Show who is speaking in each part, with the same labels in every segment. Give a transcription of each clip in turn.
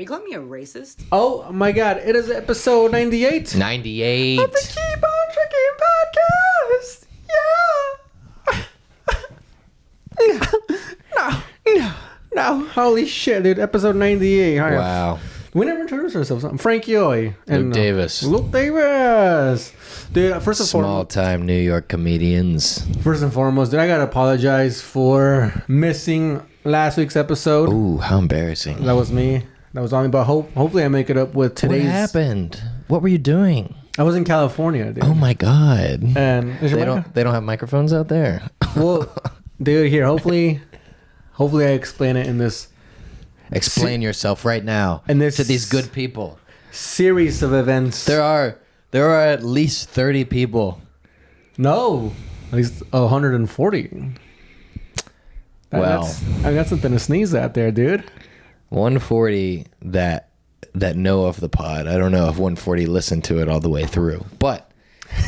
Speaker 1: call me a racist?
Speaker 2: Oh my God! It is episode 98.
Speaker 3: 98.
Speaker 2: Of the Keep on Tricking podcast. Yeah. No. Holy shit, dude! Episode 98.
Speaker 3: Wow.
Speaker 2: We never introduced ourselves. I'm Frankie and
Speaker 3: Luke Davis.
Speaker 2: Luke Davis. Dude, first and foremost,
Speaker 3: Small-time New York comedians.
Speaker 2: dude, I gotta apologize for missing last week's episode.
Speaker 3: Ooh, how embarrassing.
Speaker 2: That was me. That was on me. But hopefully I make it up with today's.
Speaker 3: What happened? What were you doing?
Speaker 2: I was in California, dude.
Speaker 3: Oh my God.
Speaker 2: And
Speaker 3: They don't have microphones out there.
Speaker 2: Well, dude, here. Hopefully I explain it in this
Speaker 3: Explain yourself right now
Speaker 2: And this-
Speaker 3: to these good people.
Speaker 2: series of events.
Speaker 3: There are at least 30 people.
Speaker 2: No, at least 140.
Speaker 3: Wow.
Speaker 2: That's something to sneeze at there, dude.
Speaker 3: 140 that know of the pod. I don't know if 140 listened to it all the way through, but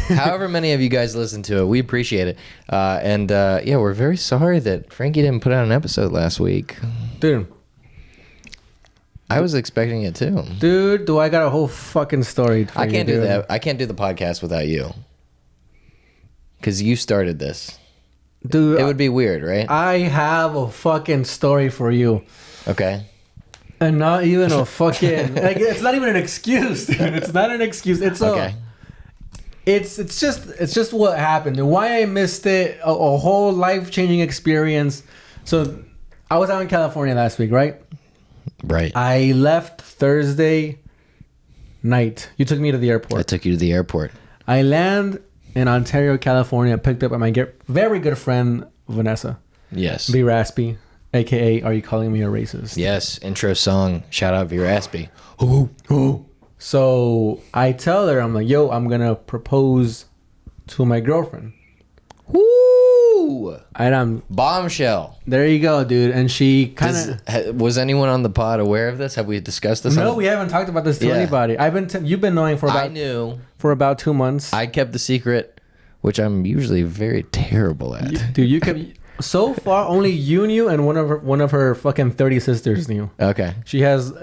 Speaker 3: however many of you guys listen to it, we appreciate it. Yeah, we're very sorry that Frankie didn't put out an episode last week.
Speaker 2: Dude,
Speaker 3: I was expecting it too.
Speaker 2: do I got a whole fucking story for
Speaker 3: I
Speaker 2: you,
Speaker 3: can't do
Speaker 2: dude.
Speaker 3: that. I can't do the podcast without you. Because you started this.
Speaker 2: Dude,
Speaker 3: It would be weird, right?
Speaker 2: I have a fucking story for you.
Speaker 3: Okay.
Speaker 2: And not even a fucking like it's not even an excuse, dude. It's not an excuse. It's
Speaker 3: Okay.
Speaker 2: It's just what happened and why I missed it. A whole life-changing experience. So I was out in California last week, right?
Speaker 3: Right.
Speaker 2: I left Thursday night. You took me to the airport.
Speaker 3: I took you to the airport.
Speaker 2: I land in Ontario, California, picked up by my very good friend Vanessa.
Speaker 3: Yes.
Speaker 2: B Raspy, aka Are You Calling Me a Racist?
Speaker 3: Yes. Intro song. Shout out Viraspy. Ooh.
Speaker 2: So I tell her, I'm like, yo, I'm gonna propose to my girlfriend.
Speaker 3: Woo!
Speaker 2: And I'm
Speaker 3: Bombshell.
Speaker 2: there you go, dude. And she kind of
Speaker 3: Was anyone on the pod aware of this? Have we discussed this?
Speaker 2: no, we haven't talked about this to
Speaker 3: Yeah.
Speaker 2: anybody. You've been knowing
Speaker 3: I knew.
Speaker 2: for about 2 months.
Speaker 3: I kept the secret, which I'm usually very terrible at.
Speaker 2: Dude, you kept so far only you knew and one of her fucking 30 sisters knew.
Speaker 3: Okay.
Speaker 2: She has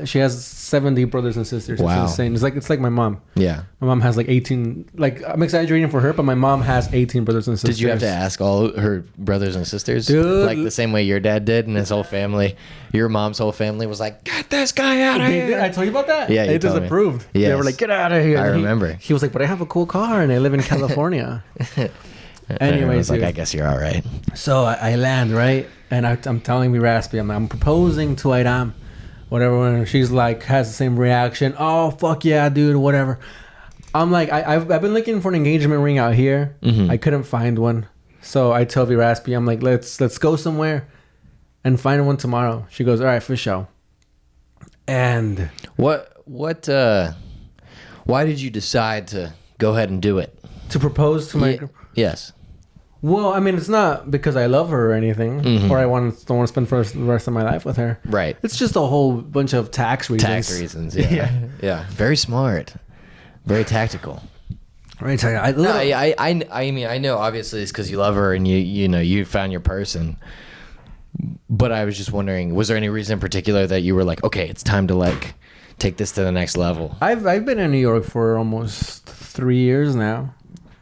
Speaker 2: 70 brothers and sisters.
Speaker 3: Wow.
Speaker 2: It's insane. It's like my mom.
Speaker 3: Yeah.
Speaker 2: My mom has like 18. Like I'm exaggerating for her, but my mom has 18 brothers and sisters.
Speaker 3: Did you have to ask all her brothers and sisters?
Speaker 2: Dude.
Speaker 3: Like the same way your dad did and his whole family? Your mom's whole family was like, get this guy out of
Speaker 2: They did. I
Speaker 3: here.
Speaker 2: told you about that.
Speaker 3: Yeah, you
Speaker 2: They
Speaker 3: told me.
Speaker 2: disapproved. They
Speaker 3: Yes.
Speaker 2: were like, get out of here.
Speaker 3: I
Speaker 2: And
Speaker 3: remember.
Speaker 2: He was like, but I have a cool car and I live in California.
Speaker 3: And I
Speaker 2: Anyways,
Speaker 3: was like,
Speaker 2: dude.
Speaker 3: I guess you're all right.
Speaker 2: So I land, right? And I'm telling me Raspy, I'm proposing to Airam. Whatever. And she's like, has the same reaction. Oh, fuck yeah, dude, whatever. I'm like, I've been looking for an engagement ring out here.
Speaker 3: Mhm.
Speaker 2: I couldn't find one. So I tell Raspy, I'm like, let's go somewhere and find one tomorrow. She goes, all right, for sure. And
Speaker 3: What why did you decide to go ahead and do it?
Speaker 2: to propose to my...
Speaker 3: Yes.
Speaker 2: Well, I mean, it's not because I love her or anything,
Speaker 3: Mhm.
Speaker 2: or don't want to spend the rest of my life with her.
Speaker 3: Right.
Speaker 2: It's just a whole bunch of tax reasons.
Speaker 3: Tax reasons, yeah.
Speaker 2: Yeah.
Speaker 3: Yeah. Very smart. Very tactical.
Speaker 2: Right. So
Speaker 3: No, I mean, I know obviously it's because you love her and you found your person. But I was just wondering, was there any reason in particular that you were like, okay, it's time to like take this to the next level?
Speaker 2: I've been in New York for almost 3 years now,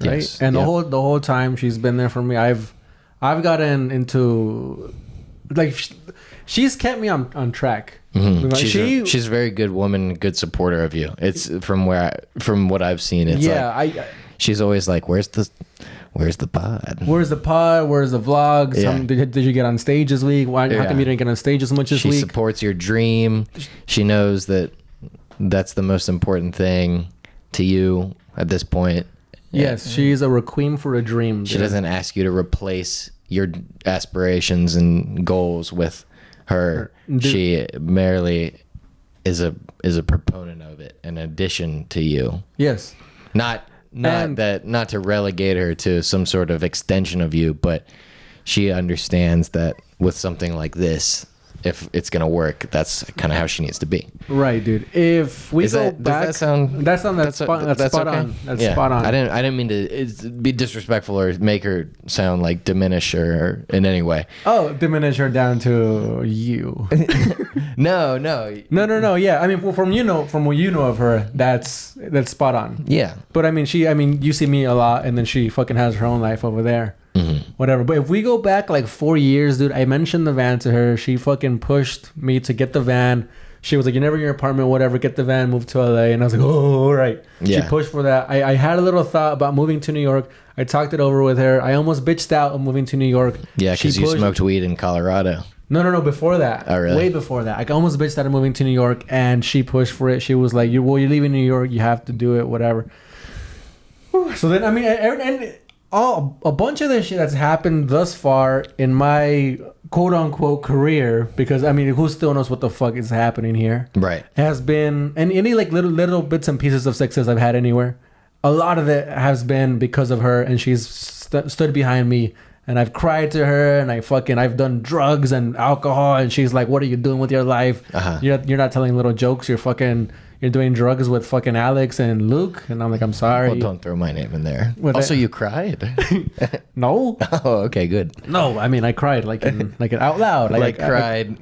Speaker 2: right?
Speaker 3: Yes.
Speaker 2: And
Speaker 3: Yeah.
Speaker 2: the whole time she's been there for me. I've gotten into like she's kept me on track.
Speaker 3: Mhm.
Speaker 2: Like,
Speaker 3: She's a very good woman, good supporter of you. It's from what I've seen. It's like, she's always like, where's the pod?
Speaker 2: Where's the pod? Where's the vlogs?
Speaker 3: Yeah.
Speaker 2: Did you get on stage this week? How come you didn't get on stage as much this
Speaker 3: She
Speaker 2: week?
Speaker 3: supports your dream. She knows that that's the most important thing to you at this point.
Speaker 2: Yes, she's a requiem for a dream.
Speaker 3: She
Speaker 2: dude.
Speaker 3: doesn't ask you to replace your aspirations and goals with her. She merely is a proponent of it, an addition to you.
Speaker 2: Yes.
Speaker 3: Not to relegate her to some sort of extension of you, but she understands that with something like this, if it's gonna work, that's kind of how she needs to be.
Speaker 2: Right, dude. If we go back,
Speaker 3: does that sound?
Speaker 2: that's spot
Speaker 3: okay?
Speaker 2: on. That's spot on.
Speaker 3: I didn't mean to be disrespectful or make her sound like diminish her in any way.
Speaker 2: Oh, diminish her down to you.
Speaker 3: No.
Speaker 2: No. Yeah, I mean, from what you know of her, that's spot on.
Speaker 3: Yeah.
Speaker 2: But I mean, you see me a lot, and then she fucking has her own life over there.
Speaker 3: Mm-hmm.
Speaker 2: Whatever. But if we go back like 4 years, dude, I mentioned the van to her. She fucking pushed me to get the van. She was like, "You're never in your apartment, whatever. Get the van, move to LA." And I was like, "Oh, all right."
Speaker 3: Yeah.
Speaker 2: She pushed for that. I had a little thought about moving to New York. I talked it over with her. I almost bitched out of moving to New York.
Speaker 3: Yeah, because you smoked weed in Colorado.
Speaker 2: No. Before that.
Speaker 3: Oh, really?
Speaker 2: Way before that. I almost bitched out of moving to New York, and she pushed for it. She was like, "You're leaving New York. You have to do it. Whatever." So then, I mean, and a bunch of this shit that's happened thus far in my quote unquote career, because I mean, who still knows what the fuck is happening here?
Speaker 3: Right.
Speaker 2: Has been, and any like little bits and pieces of success I've had anywhere, a lot of it has been because of her, and she's stood behind me, and I've cried to her, and I've done drugs and alcohol, and she's like, "What are you doing with your life?
Speaker 3: Uh-huh.
Speaker 2: You're not telling little jokes. You're doing drugs with fucking Alex and Luke." And I'm like, "I'm sorry."
Speaker 3: Well, don't throw my name in there.
Speaker 2: What
Speaker 3: Also,
Speaker 2: that-
Speaker 3: you cried.
Speaker 2: No.
Speaker 3: Oh, okay, good.
Speaker 2: No, I mean, I cried like out loud.
Speaker 3: Cried,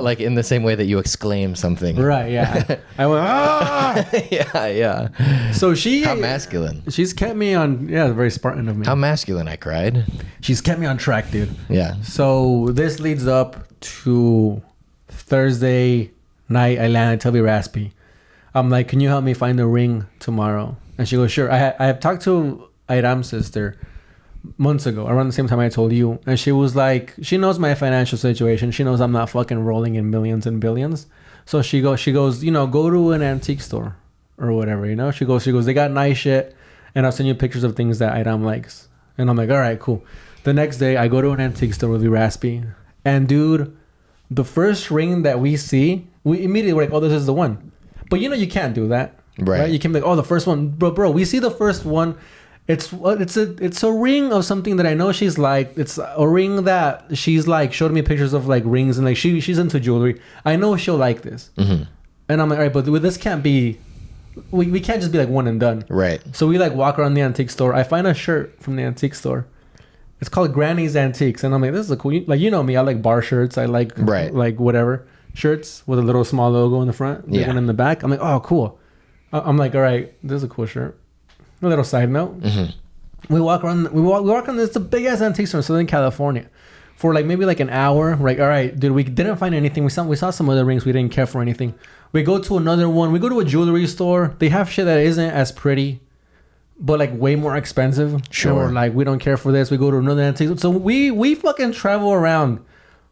Speaker 3: like in the same way that you exclaim something.
Speaker 2: Right, yeah. I went, "Ah!"
Speaker 3: Yeah.
Speaker 2: So
Speaker 3: How masculine.
Speaker 2: she's kept me on, yeah, very Spartan of me.
Speaker 3: How masculine I cried.
Speaker 2: She's kept me on track, dude.
Speaker 3: Yeah.
Speaker 2: So this leads up to Thursday night. I land at Tubby Raspy. I'm like, "Can you help me find the ring tomorrow?" And she goes, "Sure." I have talked to Iram's sister months ago, around the same time I told you, and she was like, she knows my financial situation. She knows I'm not fucking rolling in millions and billions. So she goes, go to an antique store or whatever, She goes, "They got nice shit, and I'll send you pictures of things that Iram likes." And I'm like, "All right, cool." The next day, I go to an antique store with Raspy, and dude, the first ring that we see, we immediately were like, "Oh, this is the one." But you can't do that, right? You can't be like, "Oh, the first one," bro. We see the first one. It's a ring of something that I know she's like. It's a ring that she's like showed me pictures of, like rings, and like she's into jewelry. I know she'll like this, and I'm like, "All right, but this can't be. We can't just be like one and done."
Speaker 3: Right.
Speaker 2: So we like walk around the antique store. I find a shirt from the antique store. It's called Granny's Antiques, and I'm like, "This is a cool." Like, me, I like bar shirts. I like like whatever shirts with a little small logo in the front, big one in the back. I'm like, "Oh, cool." I'm like, "All right, this is a cool shirt." A little side note. We walk around. We walk on this big ass antique store in Southern California for like maybe like an hour. Like, all right, dude, we didn't find anything. We saw some other rings. We didn't care for anything. We go to another one. We go to a jewelry store. They have shit that isn't as pretty, but like way more expensive.
Speaker 3: Sure.
Speaker 2: And we're like, we don't care for this. We go to another antique. So we fucking travel around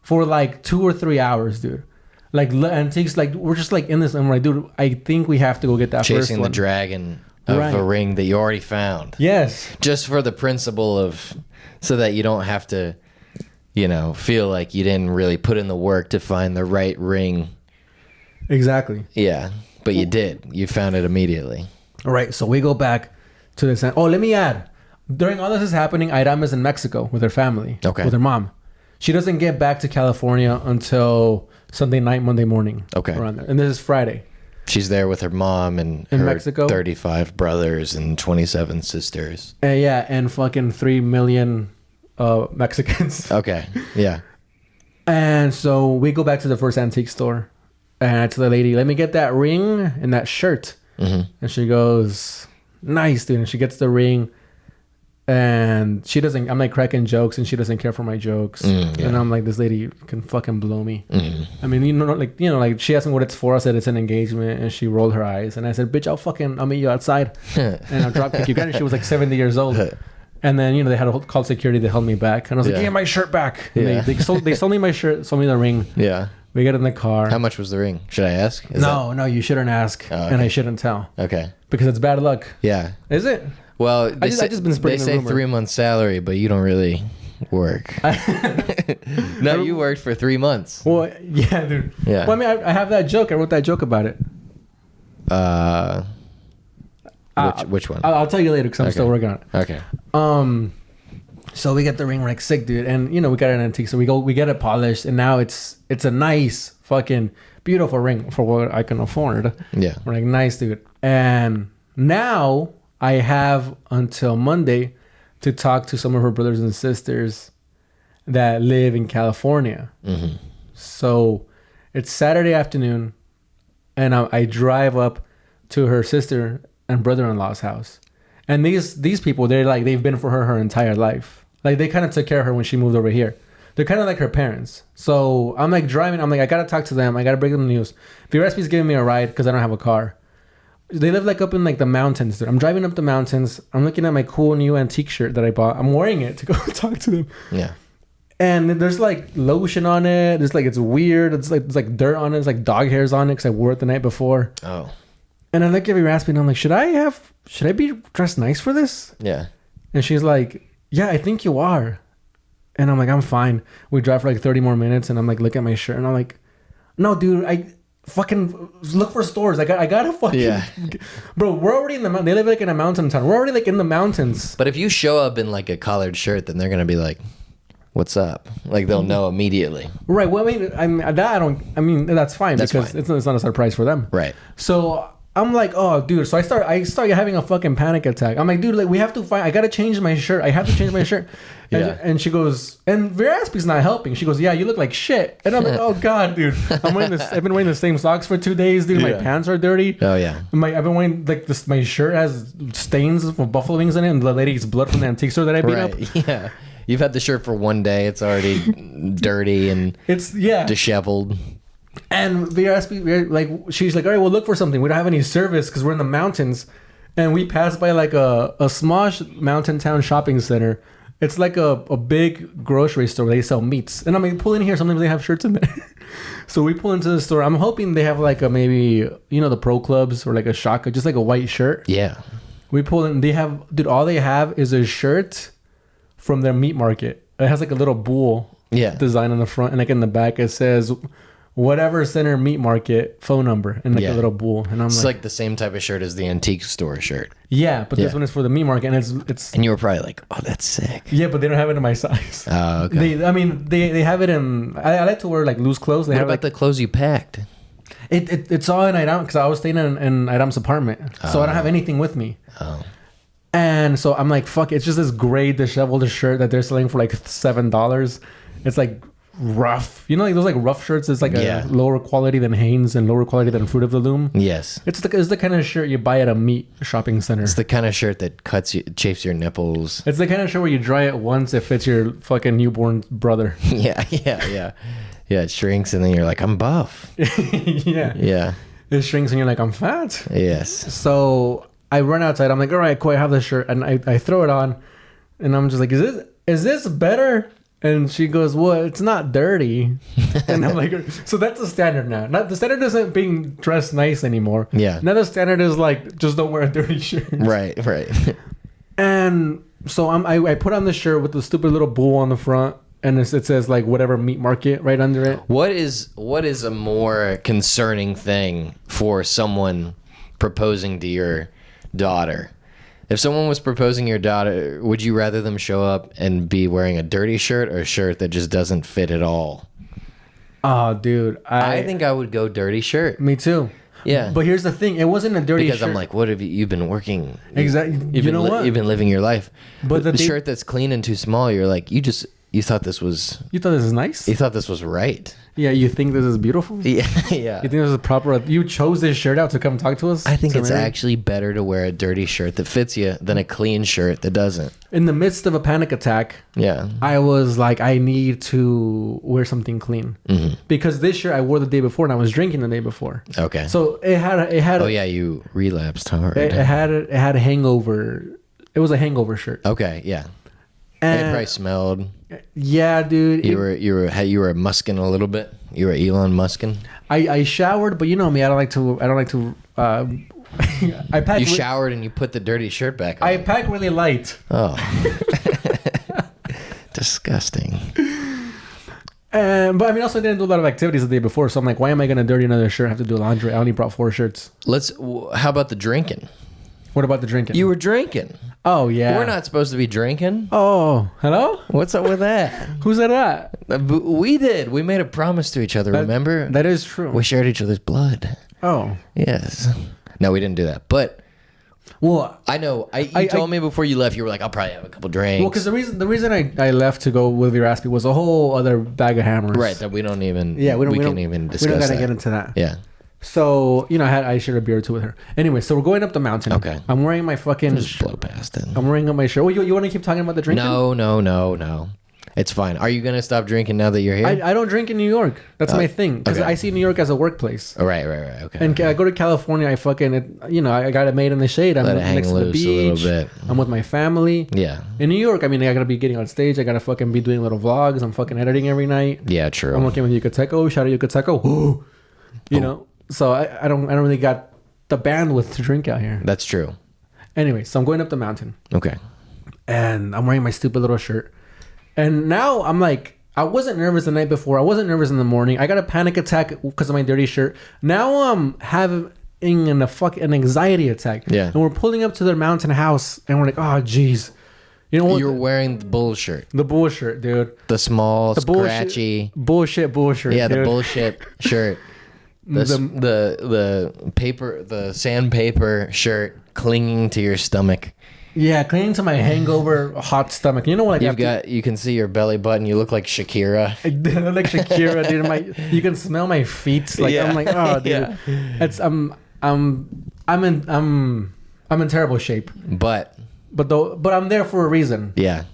Speaker 2: for like 2 or 3 hours, dude. Like antiques. Like we're just like in this. And we're like, dude, I think we have to go get that first one.
Speaker 3: Chasing the dragon of a ring that you already found.
Speaker 2: Yes.
Speaker 3: Just for the principle of, so that you don't have to, feel like you didn't really put in the work to find the right ring.
Speaker 2: Exactly.
Speaker 3: Yeah, but you did. You found it immediately.
Speaker 2: All right, so we go back to this. Oh, let me add. During all this is happening, Iram is in Mexico with her family.
Speaker 3: Okay.
Speaker 2: With her mom. She doesn't get back to California until Sunday night, Monday morning.
Speaker 3: Okay.
Speaker 2: Around there. And this is Friday.
Speaker 3: She's there with her mom and
Speaker 2: in
Speaker 3: her
Speaker 2: Mexico?
Speaker 3: 35 brothers and 27 sisters.
Speaker 2: And fucking 3 million Mexicans.
Speaker 3: Okay, yeah.
Speaker 2: And so we go back to the first antique store. And I tell the lady, "Let me get that ring and that shirt." And she goes, "Nice, dude." And she gets the ring. And she doesn't, I'm like cracking jokes, and she doesn't care for my jokes. And I'm like, this lady can fucking blow me. I mean, like she asked me what it's for. I said it's an engagement, and she rolled her eyes. And I said, "Bitch, I'll meet you outside." And I'll drop kick you. Granted, she was like 70 years old. And then, they had to call security. They held me back. And I was like, "Give me my shirt back." And they sold me my shirt, sold me the ring.
Speaker 3: Yeah.
Speaker 2: We get in the car.
Speaker 3: How much was the ring? Should I ask?
Speaker 2: No, you shouldn't ask. Oh, okay. And I shouldn't tell.
Speaker 3: Okay.
Speaker 2: Because it's bad luck.
Speaker 3: Yeah.
Speaker 2: Is it?
Speaker 3: Well,
Speaker 2: I just been spreading
Speaker 3: they say
Speaker 2: rumor.
Speaker 3: 3 months salary, but you don't really work. No, you worked for 3 months.
Speaker 2: Well, yeah, dude.
Speaker 3: Yeah.
Speaker 2: Well, I mean, I have that joke. I wrote that joke about it.
Speaker 3: Which one?
Speaker 2: I'll tell you later because I'm still working on it.
Speaker 3: Okay.
Speaker 2: So we get the ring, we're like sick, dude, and you know we got an antique, so we get it polished, and now it's a nice fucking beautiful ring for what I can afford.
Speaker 3: Yeah.
Speaker 2: We're like, nice, dude. And now I have until Monday to talk to some of her brothers and sisters that live in California.
Speaker 3: Mm-hmm.
Speaker 2: So it's Saturday afternoon, and I drive up to her sister and brother-in-law's house. And these people, they've been for her entire life. Like, they kind of took care of her when she moved over here. They're kind of like her parents. So I'm like driving. I'm like, I got to talk to them. I got to break them the news. VRSP's giving me a ride because I don't have a car. They live like up in like the mountains. I'm driving up the mountains. I'm looking at my cool new antique shirt that I bought. I'm wearing it to go talk to them.
Speaker 3: Yeah.
Speaker 2: And there's like lotion on it. It's like, it's weird. It's like dirt on it. It's like dog hairs on it because I wore it the night before.
Speaker 3: Oh.
Speaker 2: And I look at VRSP and I'm like, should I be dressed nice for this?
Speaker 3: Yeah.
Speaker 2: And she's like, yeah, I think you are. And I'm like, I'm fine. We drive for like 30 more minutes, and I'm like, look at my shirt, and I'm like, no, dude, I fucking look for stores. I gotta fucking,
Speaker 3: yeah.
Speaker 2: Bro, we're already in the mountain. They live like in a mountain town. We're already like in the mountains.
Speaker 3: But if you show up in like a collared shirt, then they're gonna be like, what's up? Like, they'll know immediately.
Speaker 2: Right. Well, I mean, that's fine.
Speaker 3: That's
Speaker 2: because
Speaker 3: fine.
Speaker 2: It's not a surprise for them.
Speaker 3: Right.
Speaker 2: So I'm like, oh, dude. So I start having a fucking panic attack. I'm like, dude, like, we have to find. I gotta change my shirt. I have to change my shirt.
Speaker 3: Yeah.
Speaker 2: And she goes, and Veraspi's not helping. She goes, yeah, you look like shit. And I'm like, oh god, dude. I've been wearing the same socks for 2 days, dude. My pants are dirty.
Speaker 3: Oh yeah.
Speaker 2: I've been wearing like this. My shirt has stains from buffalo wings in it, and the lady's blood from the antique store that I beat up.
Speaker 3: Yeah. You've had the shirt for one day. It's already dirty and disheveled.
Speaker 2: And VRSP, like, she's like, all right, we'll look for something. We don't have any service because we're in the mountains, and we passed by like a small mountain town shopping center. It's like a big grocery store where they sell meats. And I'm like, pull in here. Sometimes they have shirts in there. So we pull into the store. I'm hoping they have like a maybe, you know, the pro clubs or like a shaka, just like a white shirt.
Speaker 3: Yeah.
Speaker 2: We pull in. They have, dude, all they have is a shirt from their meat market. It has like a little bull design on the front. And like in the back, it says, whatever center meat market phone number, and like a little bull. And I'm
Speaker 3: it's like the same type of shirt as the antique store shirt.
Speaker 2: Yeah, but this one is for the meat market, and it's.
Speaker 3: And you were probably like, "Oh, that's sick."
Speaker 2: Yeah, but they don't have it in my size.
Speaker 3: Oh, okay.
Speaker 2: They have it in. I like to wear like loose clothes.
Speaker 3: What about the clothes you packed?
Speaker 2: It's all in Idam because I was staying in Idam's apartment, so I don't have anything with me. Oh. And so I'm like, fuck! It's just this gray disheveled shirt that they're selling for like $7. It's like rough, you know, like those like rough shirts. It's like a lower quality than Hanes and lower quality than Fruit of the Loom.
Speaker 3: Yes,
Speaker 2: it's the kind of shirt you buy at a meat shopping center.
Speaker 3: It's the kind of shirt that chafes your nipples.
Speaker 2: It's the kind of shirt where you dry it once, it fits your fucking newborn brother.
Speaker 3: Yeah. It shrinks and then you're like, I'm buff. Yeah.
Speaker 2: It shrinks and you're like, I'm fat.
Speaker 3: Yes.
Speaker 2: So I run outside. I'm like, all right, cool. I have this shirt, and I throw it on, and I'm just like, is this better? And she goes, well, it's not dirty. And I'm like, so that's the standard now. Not the standard isn't being dressed nice anymore.
Speaker 3: Yeah.
Speaker 2: Now the standard is like, just don't wear a dirty shirt.
Speaker 3: Right.
Speaker 2: And so I put on the shirt with the stupid little bull on the front, and it says like whatever meat market right under it.
Speaker 3: What is a more concerning thing for someone proposing to your daughter? If someone was proposing your daughter, would you rather them show up and be wearing a dirty shirt or a shirt that just doesn't fit at all?
Speaker 2: Oh, dude.
Speaker 3: I think I would go dirty shirt.
Speaker 2: Me too.
Speaker 3: Yeah.
Speaker 2: But here's the thing. It wasn't a dirty shirt.
Speaker 3: Because I'm like, what have you've been working?
Speaker 2: Exactly.
Speaker 3: You've been living your life.
Speaker 2: But
Speaker 3: the shirt that's clean and too small, you're like, you thought this was...
Speaker 2: You thought this is nice?
Speaker 3: You thought this was right.
Speaker 2: Yeah, you think this is beautiful?
Speaker 3: Yeah.
Speaker 2: You think this is proper? You chose this shirt out to come talk to us?
Speaker 3: I think it's actually better to wear a dirty shirt that fits you than a clean shirt that doesn't.
Speaker 2: In the midst of a panic attack, I was like, I need to wear something clean. Mm-hmm. Because this shirt I wore the day before, and I was drinking the day before.
Speaker 3: Okay.
Speaker 2: So it had.
Speaker 3: Oh, yeah, you relapsed hard.
Speaker 2: It had a hangover. It was a hangover shirt.
Speaker 3: Okay, yeah. And it probably smelled.
Speaker 2: Yeah, dude.
Speaker 3: You were musking a little bit. You were Elon Musking.
Speaker 2: I showered, but you know me. I don't like to. I pack.
Speaker 3: You showered and you put the dirty shirt back on.
Speaker 2: I pack really light.
Speaker 3: Oh, disgusting.
Speaker 2: But I mean, also I didn't do a lot of activities the day before, so I'm like, why am I gonna dirty another shirt? I have to do laundry. I only brought 4 shirts.
Speaker 3: How about the drinking?
Speaker 2: What about the drinking?
Speaker 3: You were drinking.
Speaker 2: Oh, yeah.
Speaker 3: We're not supposed to be drinking.
Speaker 2: Oh, hello?
Speaker 3: What's up with that?
Speaker 2: Who said that?
Speaker 3: We did. We made a promise to each other, remember?
Speaker 2: That is true.
Speaker 3: We shared each other's blood.
Speaker 2: Oh.
Speaker 3: Yes. No, we didn't do that. But
Speaker 2: well,
Speaker 3: I know. You told me before you left, you were like, I'll probably have a couple drinks.
Speaker 2: Well, because the reason I left to go with your Raspy was a whole other bag of hammers.
Speaker 3: Right, that we don't even...
Speaker 2: Yeah, we
Speaker 3: can't even discuss
Speaker 2: We don't got to
Speaker 3: that.
Speaker 2: get into that.
Speaker 3: Yeah.
Speaker 2: So, I shared a beer or two with her. Anyway, so we're going up the mountain.
Speaker 3: Okay.
Speaker 2: I'm wearing my fucking...
Speaker 3: Just blow past it.
Speaker 2: I'm wearing up my shirt. Well, you want to keep talking about the drinking?
Speaker 3: No. It's fine. Are you going to stop drinking now that you're here?
Speaker 2: I don't drink in New York. That's my thing. Because
Speaker 3: okay.
Speaker 2: I see New York as a workplace.
Speaker 3: Oh, right. Okay.
Speaker 2: And I go to California, I fucking... I got it made in the shade. I'm
Speaker 3: Let it hang
Speaker 2: next to the
Speaker 3: loose a little
Speaker 2: beach.
Speaker 3: bit.
Speaker 2: I'm with my family.
Speaker 3: Yeah.
Speaker 2: In New York, I got to be getting on stage. I got to fucking be doing little vlogs. I'm fucking editing every night.
Speaker 3: Yeah, true.
Speaker 2: I'm working with Yucateco. Shout out Yucateco. You know? So I don't really got the bandwidth to drink out here.
Speaker 3: That's true.
Speaker 2: Anyway, so I'm going up the mountain.
Speaker 3: Okay.
Speaker 2: And I'm wearing my stupid little shirt. And now I'm like, I wasn't nervous the night before. I wasn't nervous in the morning. I got a panic attack because of my dirty shirt. Now I'm having an anxiety attack.
Speaker 3: Yeah.
Speaker 2: And we're pulling up to their mountain house. And we're like, oh, jeez. You know what?
Speaker 3: You're wearing the bull shirt.
Speaker 2: The bullshit, dude.
Speaker 3: The small,
Speaker 2: The
Speaker 3: scratchy.
Speaker 2: Bullshit.
Speaker 3: Yeah,
Speaker 2: dude.
Speaker 3: the bullshit shirt. The paper, the sandpaper shirt clinging to your stomach.
Speaker 2: Yeah, clinging to my hangover hot stomach. You know what?
Speaker 3: You can see your belly button. You look like Shakira.
Speaker 2: I look like Shakira, dude. You can smell my feet. Like
Speaker 3: Yeah.
Speaker 2: I'm like, oh, dude.
Speaker 3: Yeah.
Speaker 2: It's I'm in terrible shape.
Speaker 3: But
Speaker 2: I'm there for a reason.
Speaker 3: yeah.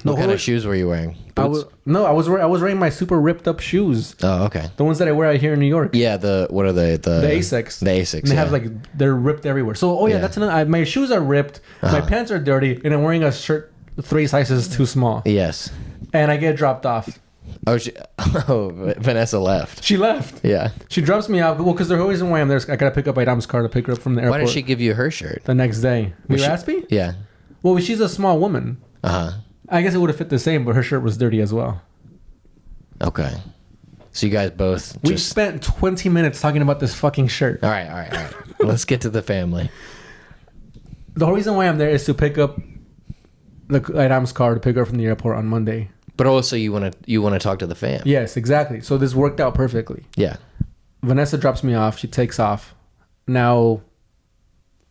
Speaker 3: What kind of shoes were you wearing?
Speaker 2: I was wearing my super ripped up shoes.
Speaker 3: Oh, okay.
Speaker 2: The ones that I wear out here in New York.
Speaker 3: Yeah, what are they? The
Speaker 2: Asics.
Speaker 3: The Asics.
Speaker 2: And they have they're ripped everywhere. So
Speaker 3: Yeah.
Speaker 2: that's another. My shoes are ripped. My pants are dirty, and I'm wearing a shirt 3 sizes too small.
Speaker 3: Yes.
Speaker 2: And I get dropped off.
Speaker 3: Vanessa left.
Speaker 2: She left.
Speaker 3: Yeah.
Speaker 2: She drops me off. Well, because the whole reason why I'm there is I gotta pick up Idam's car to pick her up from the airport.
Speaker 3: Why did she give you her shirt?
Speaker 2: The next day.
Speaker 3: Was she-
Speaker 2: Raspy?
Speaker 3: Yeah.
Speaker 2: Well, she's a small woman. I guess it would have fit the same, but her shirt was dirty as well.
Speaker 3: Okay. So you guys both
Speaker 2: We spent 20 minutes talking about this fucking shirt.
Speaker 3: All right. Let's get to the family.
Speaker 2: The whole reason why I'm there is to pick up Idam's car to pick her up from the airport on Monday.
Speaker 3: But also you want to talk to the fam.
Speaker 2: Yes, exactly. So this worked out perfectly.
Speaker 3: Yeah.
Speaker 2: Vanessa drops me off. She takes off. Now,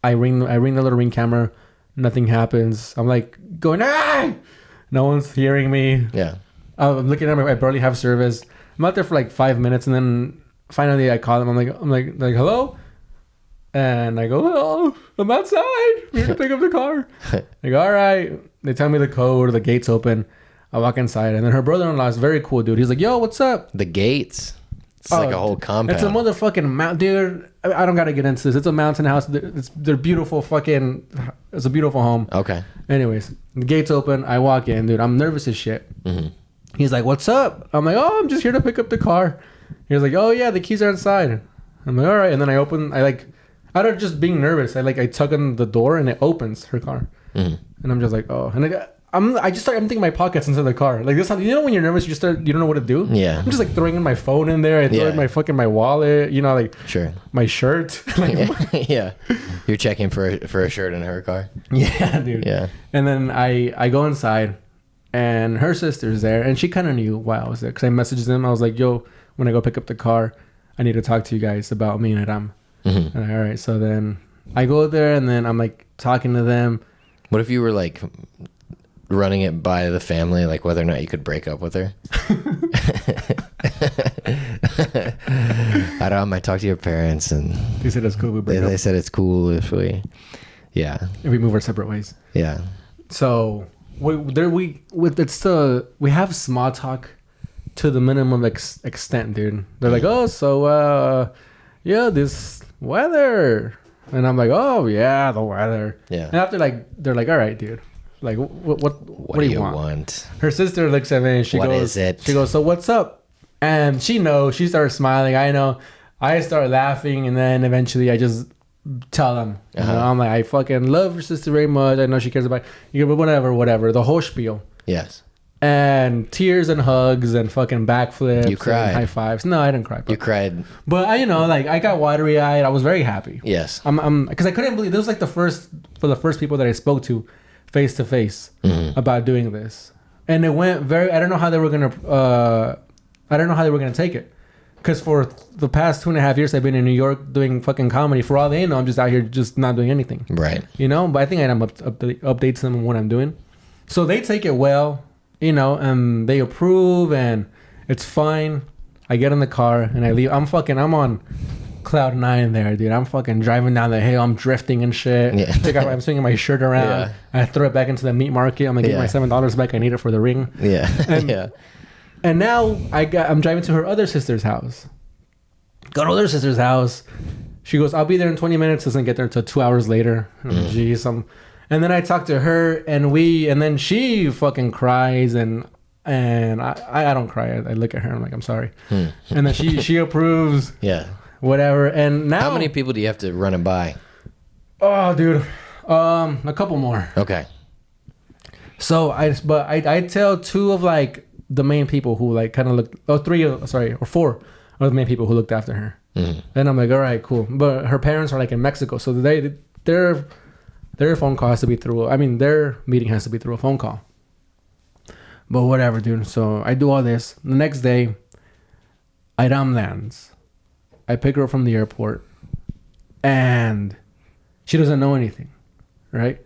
Speaker 2: I ring the little ring camera. Nothing happens. I'm like going, ah! No one's hearing me.
Speaker 3: Yeah.
Speaker 2: I'm looking at I barely have service. I'm out there for like 5 minutes, and then finally I call them. I'm like hello, and I go, hello, I'm outside. We're gonna pick up the car. They go, all right. They tell me the code. The gate's open. I walk inside, and then her brother-in-law is very cool, dude. He's like, yo, what's up?
Speaker 3: The gates. It's like a whole compound.
Speaker 2: It's a motherfucking mountain, dude. I don't gotta get into this. It's a mountain house. They're beautiful. It's a beautiful home.
Speaker 3: Okay.
Speaker 2: Anyways, the gate's open. I walk in, dude. I'm nervous as shit.
Speaker 3: Mm-hmm.
Speaker 2: He's like, "What's up?" I'm like, "Oh, I'm just here to pick up the car." He's like, "Oh yeah, the keys are inside." I'm like, "All right." And then I out of just being nervous, I tug on the door and it opens her car, and I'm just like, "Oh," and I'm emptying my pockets into the car. Like this, you know, when you're nervous, you don't know what to do.
Speaker 3: Yeah.
Speaker 2: I'm just like throwing in my phone in there. I throw in my wallet. You know, like
Speaker 3: sure.
Speaker 2: My shirt.
Speaker 3: Yeah. You're checking for a shirt in her car.
Speaker 2: Yeah, dude.
Speaker 3: Yeah.
Speaker 2: And then I go inside, and her sister's there, and she kind of knew why I was there because I messaged them. I was like, "Yo, when I go pick up the car, I need to talk to you guys about me and Adam."
Speaker 3: Mm-hmm.
Speaker 2: And all right. So then I go there, and then I'm like talking to them.
Speaker 3: What if you were like running it by the family, like whether or not you could break up with her? I might talk to your parents, and
Speaker 2: They said it's cool. We break up
Speaker 3: they said it's cool if we
Speaker 2: move our separate ways.
Speaker 3: Yeah.
Speaker 2: So we have small talk to the minimum extent, dude. They're like, "Oh, so yeah, this weather," and I'm like, "Oh yeah, the weather."
Speaker 3: Yeah.
Speaker 2: And after they're like, "All right, dude. Like, what do you want?" Her sister looks at me and she
Speaker 3: What
Speaker 2: goes,
Speaker 3: is it?
Speaker 2: She goes, "So what's up?" And she knows. She starts smiling. I know. I start laughing, and then eventually I just tell them. You know, I'm like, I fucking love your sister very much. I know she cares about you, but whatever. The whole spiel.
Speaker 3: Yes.
Speaker 2: and tears and hugs and fucking backflips.
Speaker 3: You cried.
Speaker 2: And high fives. No, I didn't cry.
Speaker 3: You cried.
Speaker 2: But I, like I got watery eyed. I was very happy.
Speaker 3: Yes.
Speaker 2: I'm because I couldn't believe this was like the first people that I spoke to face to face about doing this, and it went very. I don't know how they were gonna. I don't know how they were gonna take it, because for the past 2.5 years I've been in New York doing fucking comedy. For all they know, I'm just out here just not doing anything.
Speaker 3: Right.
Speaker 2: But I think I'm updates them on what I'm doing, so they take it well. And they approve, and it's fine. I get in the car and I leave. I'm on cloud 9 there, dude. I'm fucking driving down the hill. I'm drifting and shit. Yeah. I'm swinging my shirt around. Yeah. I throw it back into the meat market. I'm like, get my $7 back. I need it for the ring.
Speaker 3: Yeah.
Speaker 2: And, and now I'm driving to her other sister's house. Go to her sister's house. She goes, I'll be there in 20 minutes. Doesn't get there until 2 hours later. Jeez, and then I talk to her, and then she fucking cries, and I don't cry. I look at her, I'm like, I'm sorry. And then she approves.
Speaker 3: Yeah.
Speaker 2: Whatever. And now,
Speaker 3: how many people do you have to run it by?
Speaker 2: Oh, dude, a couple more.
Speaker 3: Okay.
Speaker 2: So I tell 2 of like the main people who like kind of looked. Oh, 4 of the main people who looked after her. And I'm like, all right, cool. But her parents are like in Mexico, so their phone call has to be through. I mean, their meeting has to be through a phone call. But whatever, dude. So I do all this. The next day, Iram lands. I pick her up from the airport, and she doesn't know anything, right?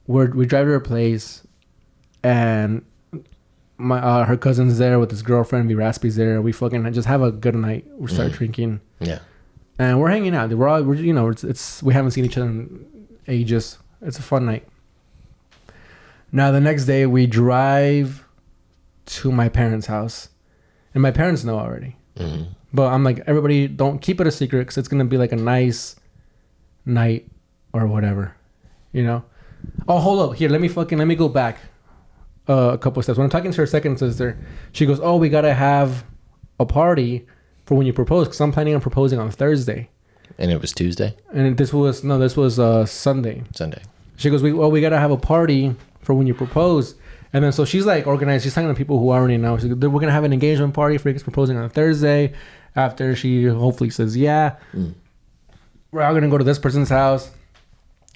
Speaker 2: We drive to her place, and her cousin's there with his girlfriend. Raspy's there. We fucking just have a good night. We start drinking. Yeah. And we're hanging out. We haven't seen each other in ages. It's a fun night. Now the next day we drive to my parents' house, and my parents know already. But I'm like, everybody, don't keep it a secret, because it's gonna be like a nice night or whatever, Oh, hold up here. Let me go back a couple of steps. When I'm talking to her second sister, she goes, "Oh, we gotta have a party for when you propose, because I'm planning on proposing on Thursday."
Speaker 3: And it was Tuesday?
Speaker 2: And this was Sunday.
Speaker 3: Sunday.
Speaker 2: She goes, we got to have a party for when you propose. And then so she's like organized. She's talking to people who already know. She's like, we're going to have an engagement party for Rick's proposing on Thursday. After she hopefully says, yeah. We're all going to go to this person's house.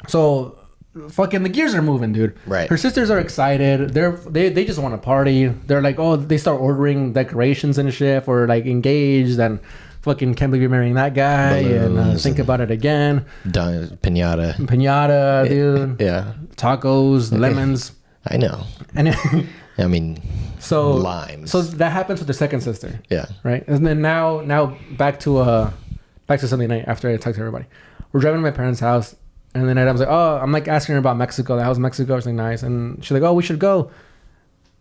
Speaker 2: So fucking the gears are moving, dude.
Speaker 3: Right.
Speaker 2: Her sisters are excited. They just want to party. They're like, oh, they start ordering decorations and shit for like engaged, and fucking can't believe you're marrying that guy, and think about it again. Pinata, dude.
Speaker 3: Yeah.
Speaker 2: Tacos, lemons.
Speaker 3: I know.
Speaker 2: And
Speaker 3: I mean,
Speaker 2: so
Speaker 3: limes.
Speaker 2: So that happens with the second sister.
Speaker 3: Yeah.
Speaker 2: Right. And then now back to Sunday night after I talked to everybody. We're driving to my parents' house, and then I was like, oh, I'm like asking her about Mexico. How's Mexico? I was like, nice. And she's like, oh, we should go.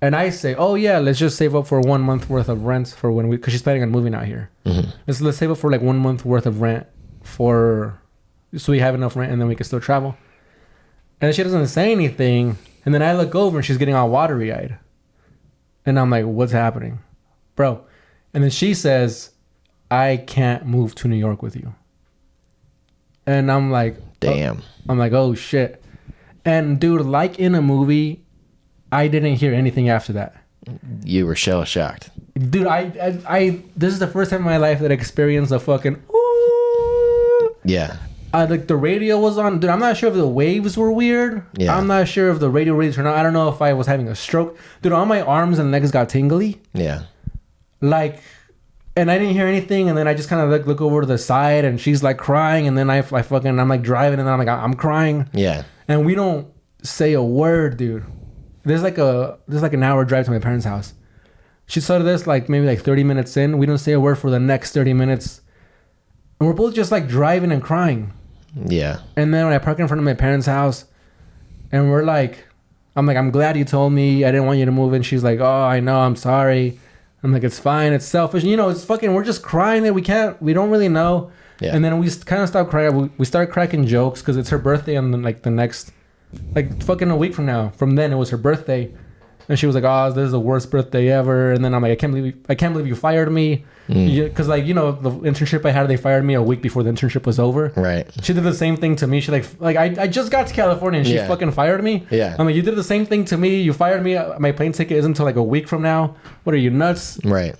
Speaker 2: And I say, oh yeah, let's just save up for 1 month worth of rent for because she's planning on moving out here. Let's save up for like 1 month worth of rent so we have enough rent, and then we can still travel. And she doesn't say anything, and then I look over and she's getting all watery eyed, and I'm like, what's happening, bro? And then she says, I can't move to New York with you. And I'm like,
Speaker 3: damn.
Speaker 2: I'm like, oh shit. And dude, like in a movie, I didn't hear anything after that.
Speaker 3: You were shell shocked,
Speaker 2: dude. I this is the first time in my life that I experienced a fucking ooh.
Speaker 3: Yeah.
Speaker 2: Like the radio was on, dude. I'm not sure if the waves were weird. Yeah. I'm not sure if the radio really turned on. I don't know if I was having a stroke, dude. All my arms and legs got tingly.
Speaker 3: Yeah.
Speaker 2: Like, and I didn't hear anything, and then I just kind of like look over to the side, and she's like crying, and then I'm like driving, and then I'm like, I'm crying.
Speaker 3: Yeah.
Speaker 2: And we don't say a word, dude. There's like an hour drive to my parents' house. She started this like maybe like 30 minutes in. We don't say a word for the next 30 minutes. And we're both just like driving and crying.
Speaker 3: Yeah.
Speaker 2: And then when I park in front of my parents' house, and I'm like, I'm glad you told me. I didn't want you to move in. She's like, oh, I know. I'm sorry. I'm like, it's fine. It's selfish. It's fucking, we're just crying that we don't really know. Yeah. And then we kind of stop crying. We start cracking jokes because it's her birthday on like the next, like fucking a week from now. From then, it was her birthday. And she was like, "Oh, this is the worst birthday ever." And then I'm like, I can't believe you fired me." Because like, you know, the internship I had, they fired me a week before the internship was over.
Speaker 3: Right.
Speaker 2: She did the same thing to me. She like I just got to California and she fucking fired me.
Speaker 3: Yeah.
Speaker 2: I'm like, you did the same thing to me. You fired me. My plane ticket isn't until like a week from now. What are you, nuts?
Speaker 3: Right.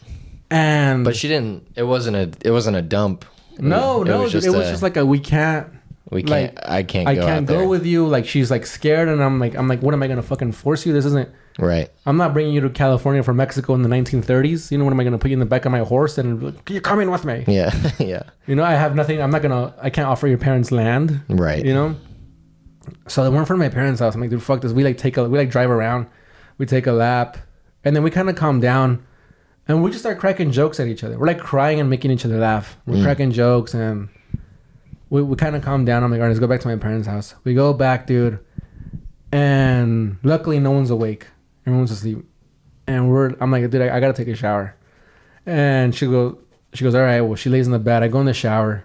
Speaker 2: And
Speaker 3: But she didn't. It wasn't a dump.
Speaker 2: No, it was just like we can't.
Speaker 3: Like, I can't
Speaker 2: go with you. Like, she's like scared, and I'm like, what am I gonna fucking force you? This isn't
Speaker 3: right.
Speaker 2: I'm not bringing you to California from Mexico in the 1930s. You know, what am I gonna put you in the back of my horse and like, you're coming with me?
Speaker 3: Yeah, yeah.
Speaker 2: You know, I have nothing. I can't offer your parents land.
Speaker 3: Right.
Speaker 2: You know. So we're in front of my parents' house. I'm like, dude, fuck this. We drive around, we take a lap, and then we kind of calm down, and we just start cracking jokes at each other. We're like crying and making each other laugh. We're cracking jokes and. We kind of calm down. I'm like, all right, let's go back to my parents' house. We go back, dude. And luckily, no one's awake. Everyone's asleep. And I'm like, dude, I got to take a shower. And she goes, all right, well, she lays in the bed. I go in the shower.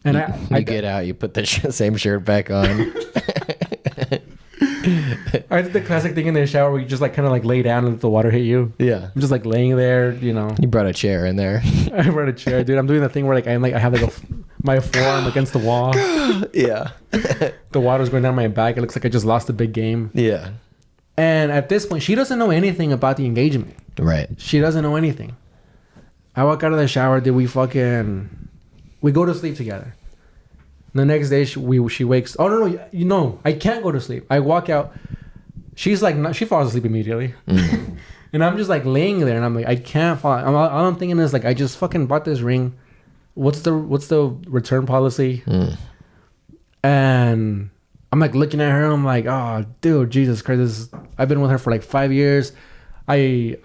Speaker 2: And I
Speaker 3: get out. You put the same shirt back on.
Speaker 2: I did the classic thing in the shower where you just like kind of like lay down and let the water hit you.
Speaker 3: Yeah.
Speaker 2: I'm just like laying there, you know.
Speaker 3: You brought a chair in there.
Speaker 2: I brought a chair, dude. I'm doing the thing where like I have like my forearm against the wall.
Speaker 3: Yeah.
Speaker 2: The water's going down my back. It looks like I just lost a big game.
Speaker 3: Yeah.
Speaker 2: And at this point, she doesn't know anything about the engagement.
Speaker 3: Right.
Speaker 2: She doesn't know anything. I walk out of the shower, dude. We go to sleep together. The next day, she wakes. Oh no, you know, I can't go to sleep. I walk out. She's like, she falls asleep immediately, and I'm just like laying there, and I'm like, I can't fall. All I'm thinking is like, I just fucking bought this ring. What's the return policy? And I'm like looking at her. I'm like, oh, dude, Jesus Christ! I've been with her for like 5 years. I'm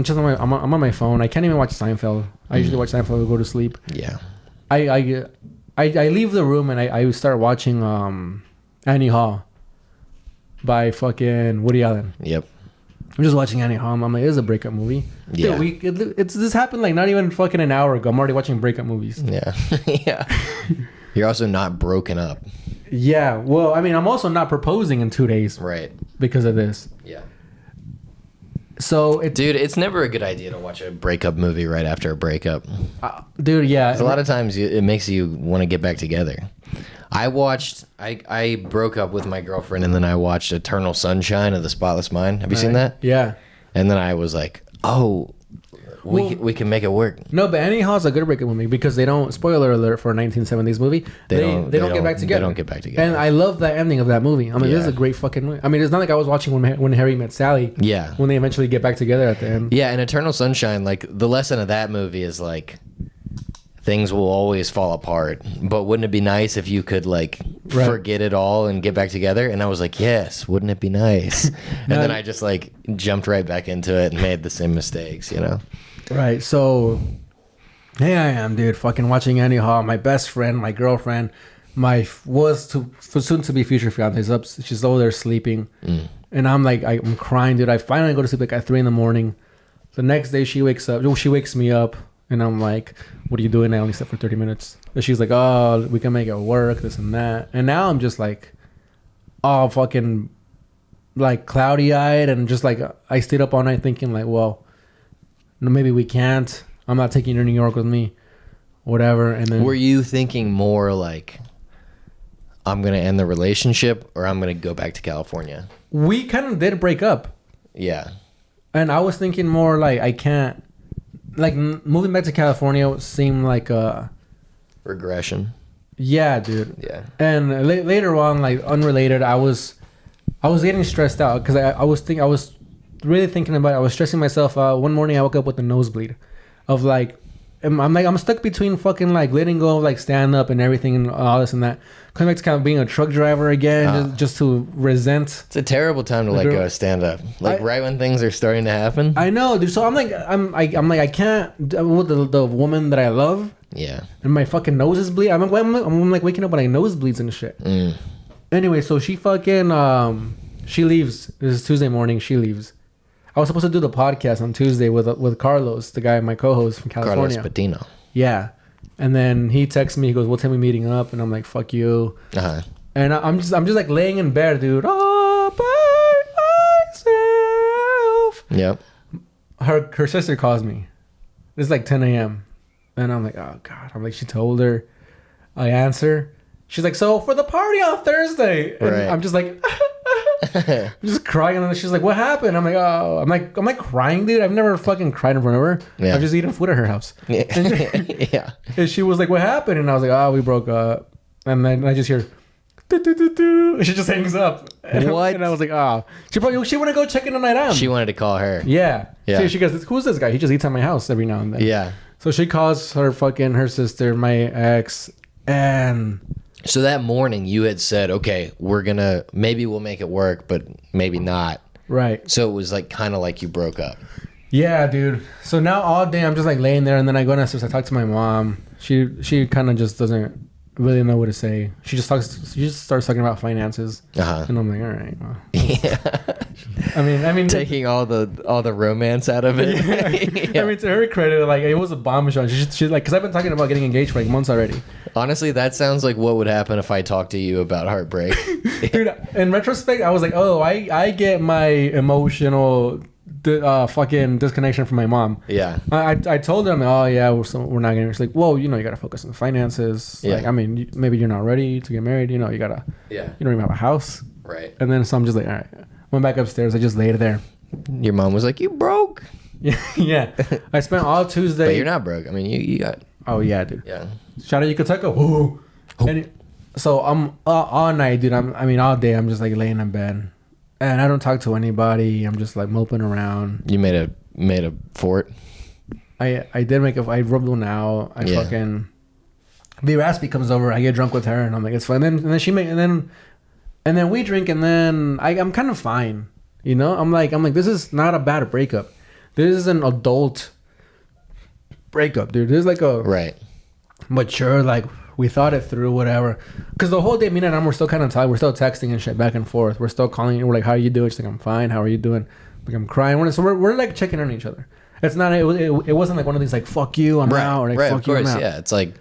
Speaker 2: just I'm on my phone. I can't even watch Seinfeld. I usually watch Seinfeld to go to sleep.
Speaker 3: Yeah.
Speaker 2: I leave the room and I start watching Annie Hall by fucking Woody Allen.
Speaker 3: Yep.
Speaker 2: I'm just watching Annie Hall. I'm like, this is a breakup movie.
Speaker 3: Yeah.
Speaker 2: Dude, this happened like not even fucking an hour ago. I'm already watching breakup movies.
Speaker 3: Yeah. Yeah. You're also not broken up.
Speaker 2: Yeah. Well, I mean, I'm also not proposing in 2 days.
Speaker 3: Right.
Speaker 2: Because of this.
Speaker 3: Yeah.
Speaker 2: So
Speaker 3: dude, it's never a good idea to watch a breakup movie right after a breakup.
Speaker 2: Dude, yeah.
Speaker 3: A lot of times it makes you want to get back together. I broke up with my girlfriend and then I watched Eternal Sunshine of the Spotless Mind. Have you seen that?
Speaker 2: Yeah.
Speaker 3: And then I was like, oh, we can make it work.
Speaker 2: No, but Annie Hall's a good breakup movie because they don't, spoiler alert for a 1970s movie, they don't get back together.
Speaker 3: They don't get back together.
Speaker 2: And I love the ending of that movie. I mean, this is a great fucking movie. I mean, it's not like I was watching when Harry Met Sally.
Speaker 3: Yeah.
Speaker 2: When they eventually get back together at the end.
Speaker 3: Yeah, and Eternal Sunshine, like, the lesson of that movie is, like, things will always fall apart. But wouldn't it be nice if you could, like, forget it all and get back together? And I was like, yes, wouldn't it be nice? And then I just, like, jumped right back into it and made the same mistakes, you know? Right.
Speaker 2: So, here I am, dude, fucking watching Annie Hall. My best friend, my girlfriend, soon to be future fiance. She's over there sleeping. And I'm like, I'm crying, dude. I finally go to sleep like at 3 a.m. The next day she wakes up. She wakes me up. And I'm like, what are you doing? I only slept for 30 minutes. And she's like, oh, we can make it work, this and that. And now I'm just like, all fucking like cloudy eyed. And just like, I stayed up all night thinking like, well, no, maybe we can't. I'm not taking you to New York with me. Whatever. And then
Speaker 3: were you thinking more like, I'm going to end the relationship or I'm going to go back to California?
Speaker 2: We kind of did break up.
Speaker 3: Yeah.
Speaker 2: And I was thinking more like, I can't. Like, moving back to California seemed like a
Speaker 3: regression.
Speaker 2: Yeah, dude.
Speaker 3: Yeah.
Speaker 2: And later on, like, unrelated, I was getting stressed out because I was really thinking about it. I was stressing myself out. One morning I woke up with a nosebleed of like, I'm stuck between fucking like letting go of like stand up and everything and all this and that. Coming back to kind of being a truck driver again, just to resent.
Speaker 3: It's a terrible time to let go of stand up. Like right when things are starting to happen.
Speaker 2: I know, dude. So I'm like, I can't with the woman that I love.
Speaker 3: Yeah. And
Speaker 2: my fucking nose is bleeding. I'm like waking up with like nosebleeds and shit. Anyway, so she fucking she leaves. This is Tuesday morning. She leaves. I was supposed to do the podcast on Tuesday with Carlos, the guy, my co-host from California.
Speaker 3: Carlos Patino. Yeah.
Speaker 2: And then he texts me. He goes, "What time are we meeting up?" And I'm like, "Fuck you." And I'm just like laying in bed, dude. All by
Speaker 3: Yep.
Speaker 2: Her sister calls me. It's like 10 a.m. And I'm like, oh God. I'm like, she told her. I answer. She's like, so for the party on Thursday. And
Speaker 3: Right.
Speaker 2: I'm just like, I'm just crying. And she's like, what happened? I'm like, oh, I'm like crying, dude. I've never fucking cried in front of her.
Speaker 3: Yeah.
Speaker 2: I've just eaten food at her house.
Speaker 3: Yeah.
Speaker 2: And she was like, what happened? And I was like, oh, we broke up. And then I just hear, doo, doo, doo, doo. And she just hangs up. And
Speaker 3: What?
Speaker 2: And I was like, oh, she want to go check in on night out.
Speaker 3: She wanted to call her.
Speaker 2: Yeah.
Speaker 3: Yeah.
Speaker 2: She goes, who's this guy? He just eats at my house every now and then.
Speaker 3: Yeah.
Speaker 2: So she calls her sister, my ex, and
Speaker 3: So that morning you had said, okay, maybe we'll make it work, but maybe not.
Speaker 2: right.
Speaker 3: So it was like kind of like you broke up.
Speaker 2: Yeah, dude. So now all day I'm just like laying there, and then I go downstairs. I talk to my mom. She kind of just doesn't really know what to say. She just starts talking about finances, and I'm like, all right. Well.
Speaker 3: Yeah.
Speaker 2: I mean,
Speaker 3: Taking all the romance out of it.
Speaker 2: I mean, to her credit, like it was a bombshell. She's like, because I've been talking about getting engaged for like months already.
Speaker 3: Honestly, that sounds like what would happen if I talked to you about heartbreak.
Speaker 2: Dude, in retrospect, I was like, oh, I get my emotional fucking disconnection from my mom.
Speaker 3: Yeah.
Speaker 2: I told them, oh yeah, we're not getting. She's like, well, you gotta focus on the finances.
Speaker 3: Yeah.
Speaker 2: Like, I mean, maybe you're not ready to get married. You gotta.
Speaker 3: Yeah.
Speaker 2: You don't even have a house.
Speaker 3: Right.
Speaker 2: And then so I'm just like, all right. Went back upstairs. I just laid there.
Speaker 3: Your mom was like, you broke.
Speaker 2: Yeah. I spent all Tuesday.
Speaker 3: But you're not broke. I mean, you got.
Speaker 2: Oh yeah, dude.
Speaker 3: Yeah.
Speaker 2: Shout out Yucateco. Woo. So I'm all night, dude. All day. I'm just like laying in bed, and I don't talk to anybody. I'm just like moping around.
Speaker 3: You made a fort.
Speaker 2: I did make I rubbed one out. I fucking. The Raspy comes over. I get drunk with her, and I'm like, it's fine. And then she and then we drink, and then I'm kind of fine. I'm like, this is not a bad breakup. This is an adult breakup, dude. This is like a
Speaker 3: Right.
Speaker 2: mature, like we thought it through, whatever. Because the whole day, me and Adam, we're still kind of tired. We're still texting and shit back and forth. We're still calling. We're like, how are you doing? She's like, I'm fine. How are you doing? Like, I'm crying. We're like checking on each other. It's not. It wasn't like one of these like fuck you, I'm out. Or like,
Speaker 3: Right.
Speaker 2: fuck
Speaker 3: Of
Speaker 2: you,
Speaker 3: course.
Speaker 2: I'm out.
Speaker 3: Yeah. It's like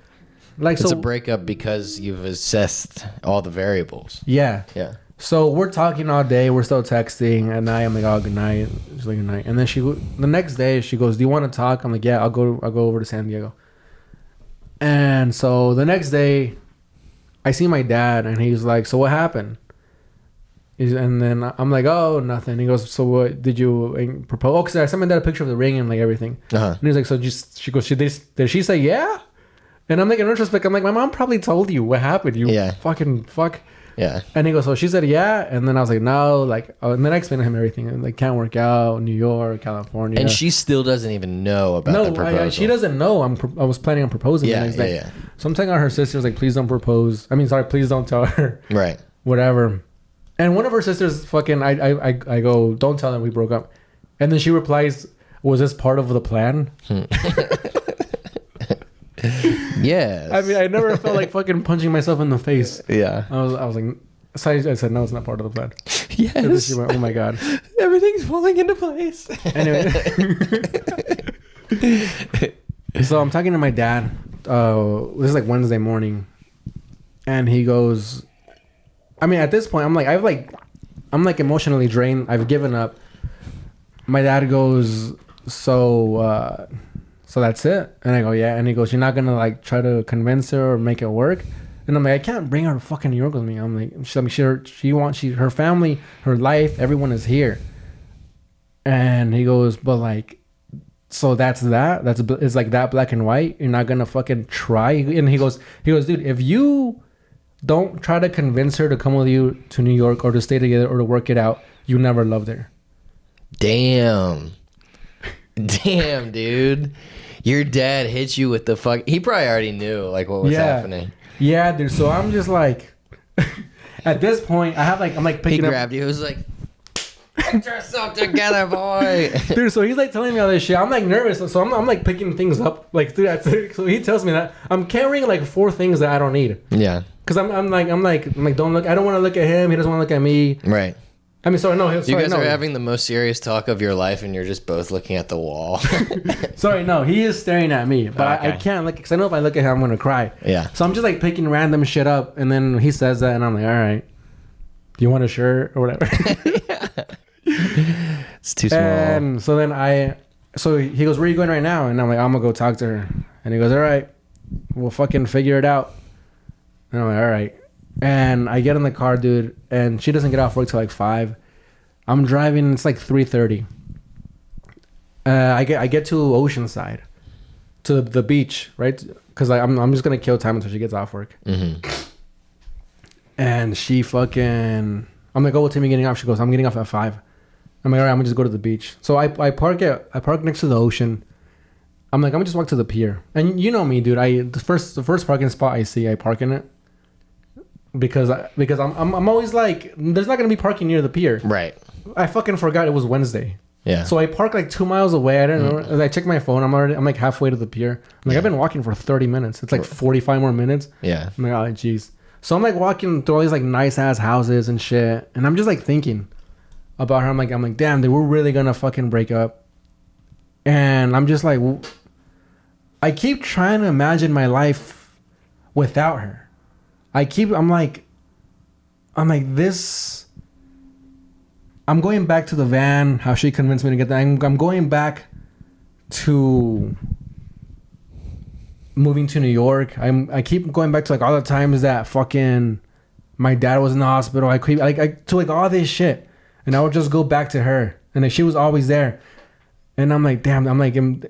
Speaker 2: Like
Speaker 3: it's
Speaker 2: so.
Speaker 3: a breakup because you've assessed all the variables.
Speaker 2: Yeah.
Speaker 3: Yeah.
Speaker 2: So we're talking all day. We're still texting, and I'm like, oh, good night. She's like, good night. And then the next day, she goes, do you want to talk? I'm like, yeah, I'll go over to San Diego. And so the next day, I see my dad, and he's like, so what happened? And then I'm like, oh, nothing. He goes, so what did you propose? Oh, because I sent my dad a picture of the ring and like everything. And he's like, so she goes, did she say yeah? And I'm like, in retrospect, I'm like, my mom probably told you what happened. You fucking fuck.
Speaker 3: Yeah.
Speaker 2: And he goes, so she said yeah. And then I was like, no. Like, and then I explained to him everything. And like, can't work out. New York, California.
Speaker 3: And she still doesn't even know about the proposal.
Speaker 2: She doesn't know. I was planning on proposing.
Speaker 3: Yeah,
Speaker 2: the next day.
Speaker 3: yeah.
Speaker 2: So I'm telling her sisters, like, please don't propose. Please don't tell her.
Speaker 3: Right.
Speaker 2: Whatever. And one of her sisters fucking, I go, don't tell them we broke up. And then she replies, was this part of the plan?
Speaker 3: Yes.
Speaker 2: I never felt like fucking punching myself in the face.
Speaker 3: Yeah.
Speaker 2: I was like, so I said, no, it's not part of the plan.
Speaker 3: Yes.
Speaker 2: And then she went, oh my God.
Speaker 3: Everything's falling into place.
Speaker 2: Anyway. So I'm talking to my dad. This is like Wednesday morning. And he goes, at this point, I'm like emotionally drained. I've given up. My dad goes, so that's it? And I go, yeah. And he goes, you're not going to like try to convince her or make it work? And I'm like, I can't bring her to fucking New York with me. I'm like, her family, her life, everyone is here. And he goes, but like, so it's like that black and white. You're not going to fucking try. And he goes, dude, if you don't try to convince her to come with you to New York or to stay together or to work it out, you never loved her.
Speaker 3: Damn, dude. Your dad hit you with the fuck. He probably already knew like what was happening.
Speaker 2: Yeah, dude. So I'm just like, at this point, I'm like picking
Speaker 3: He grabbed you. He was like, get yourself together, boy.
Speaker 2: Dude, so he's like telling me all this shit. I'm like nervous. So I'm like picking things up. Like, dude, so he tells me that I'm carrying like 4 things that I don't need.
Speaker 3: Yeah.
Speaker 2: Cause I'm like, don't look. I don't want to look at him. He doesn't want to look at me.
Speaker 3: Right.
Speaker 2: You guys
Speaker 3: are having the most serious talk of your life, and you're just both looking at the wall.
Speaker 2: Sorry, no, he is staring at me, but I can't look because I know if I look at him, I'm gonna cry.
Speaker 3: Yeah.
Speaker 2: So I'm just like picking random shit up, and then he says that, and I'm like, all right, do you want a shirt or whatever?
Speaker 3: It's too small.
Speaker 2: And so then so he goes, where are you going right now? And I'm like, I'm gonna go talk to her. And he goes, all right, we'll fucking figure it out. And I'm like, all right. And I get in the car, dude, and she doesn't get off work till like 5. I'm driving, it's like 3:30. I get to Oceanside, to the beach, right? Because I'm just gonna kill time until she gets off work.
Speaker 3: Mm-hmm.
Speaker 2: And she fucking, I'm like, oh, what time are you getting off? She goes, I'm getting off at 5. I'm like, all right, I'm gonna just go to the beach. So I park next to the ocean. I'm like, I'm gonna just walk to the pier. And you know me, dude. The first parking spot I see, I park in it. Because I'm always like, there's not gonna be parking near the pier.
Speaker 3: Right.
Speaker 2: I fucking forgot it was Wednesday.
Speaker 3: Yeah.
Speaker 2: So I parked like 2 miles away. I didn't know. I checked my phone. I'm like halfway to the pier. I'm like, I've been walking for 30 minutes. It's like 45 more minutes.
Speaker 3: Yeah.
Speaker 2: I'm like, oh jeez. So I'm like walking through all these like nice ass houses and shit, and I'm just like thinking about her. I'm like, damn, dude, we're really gonna fucking break up. And I'm just like, I keep trying to imagine my life without her. I'm like this. I'm going back to the van, how she convinced me to get that. I'm going back to moving to New York. I keep going back to like all the times that fucking my dad was in the hospital. I to like all this shit, and I would just go back to her, and like, she was always there. And I'm like, damn. I can't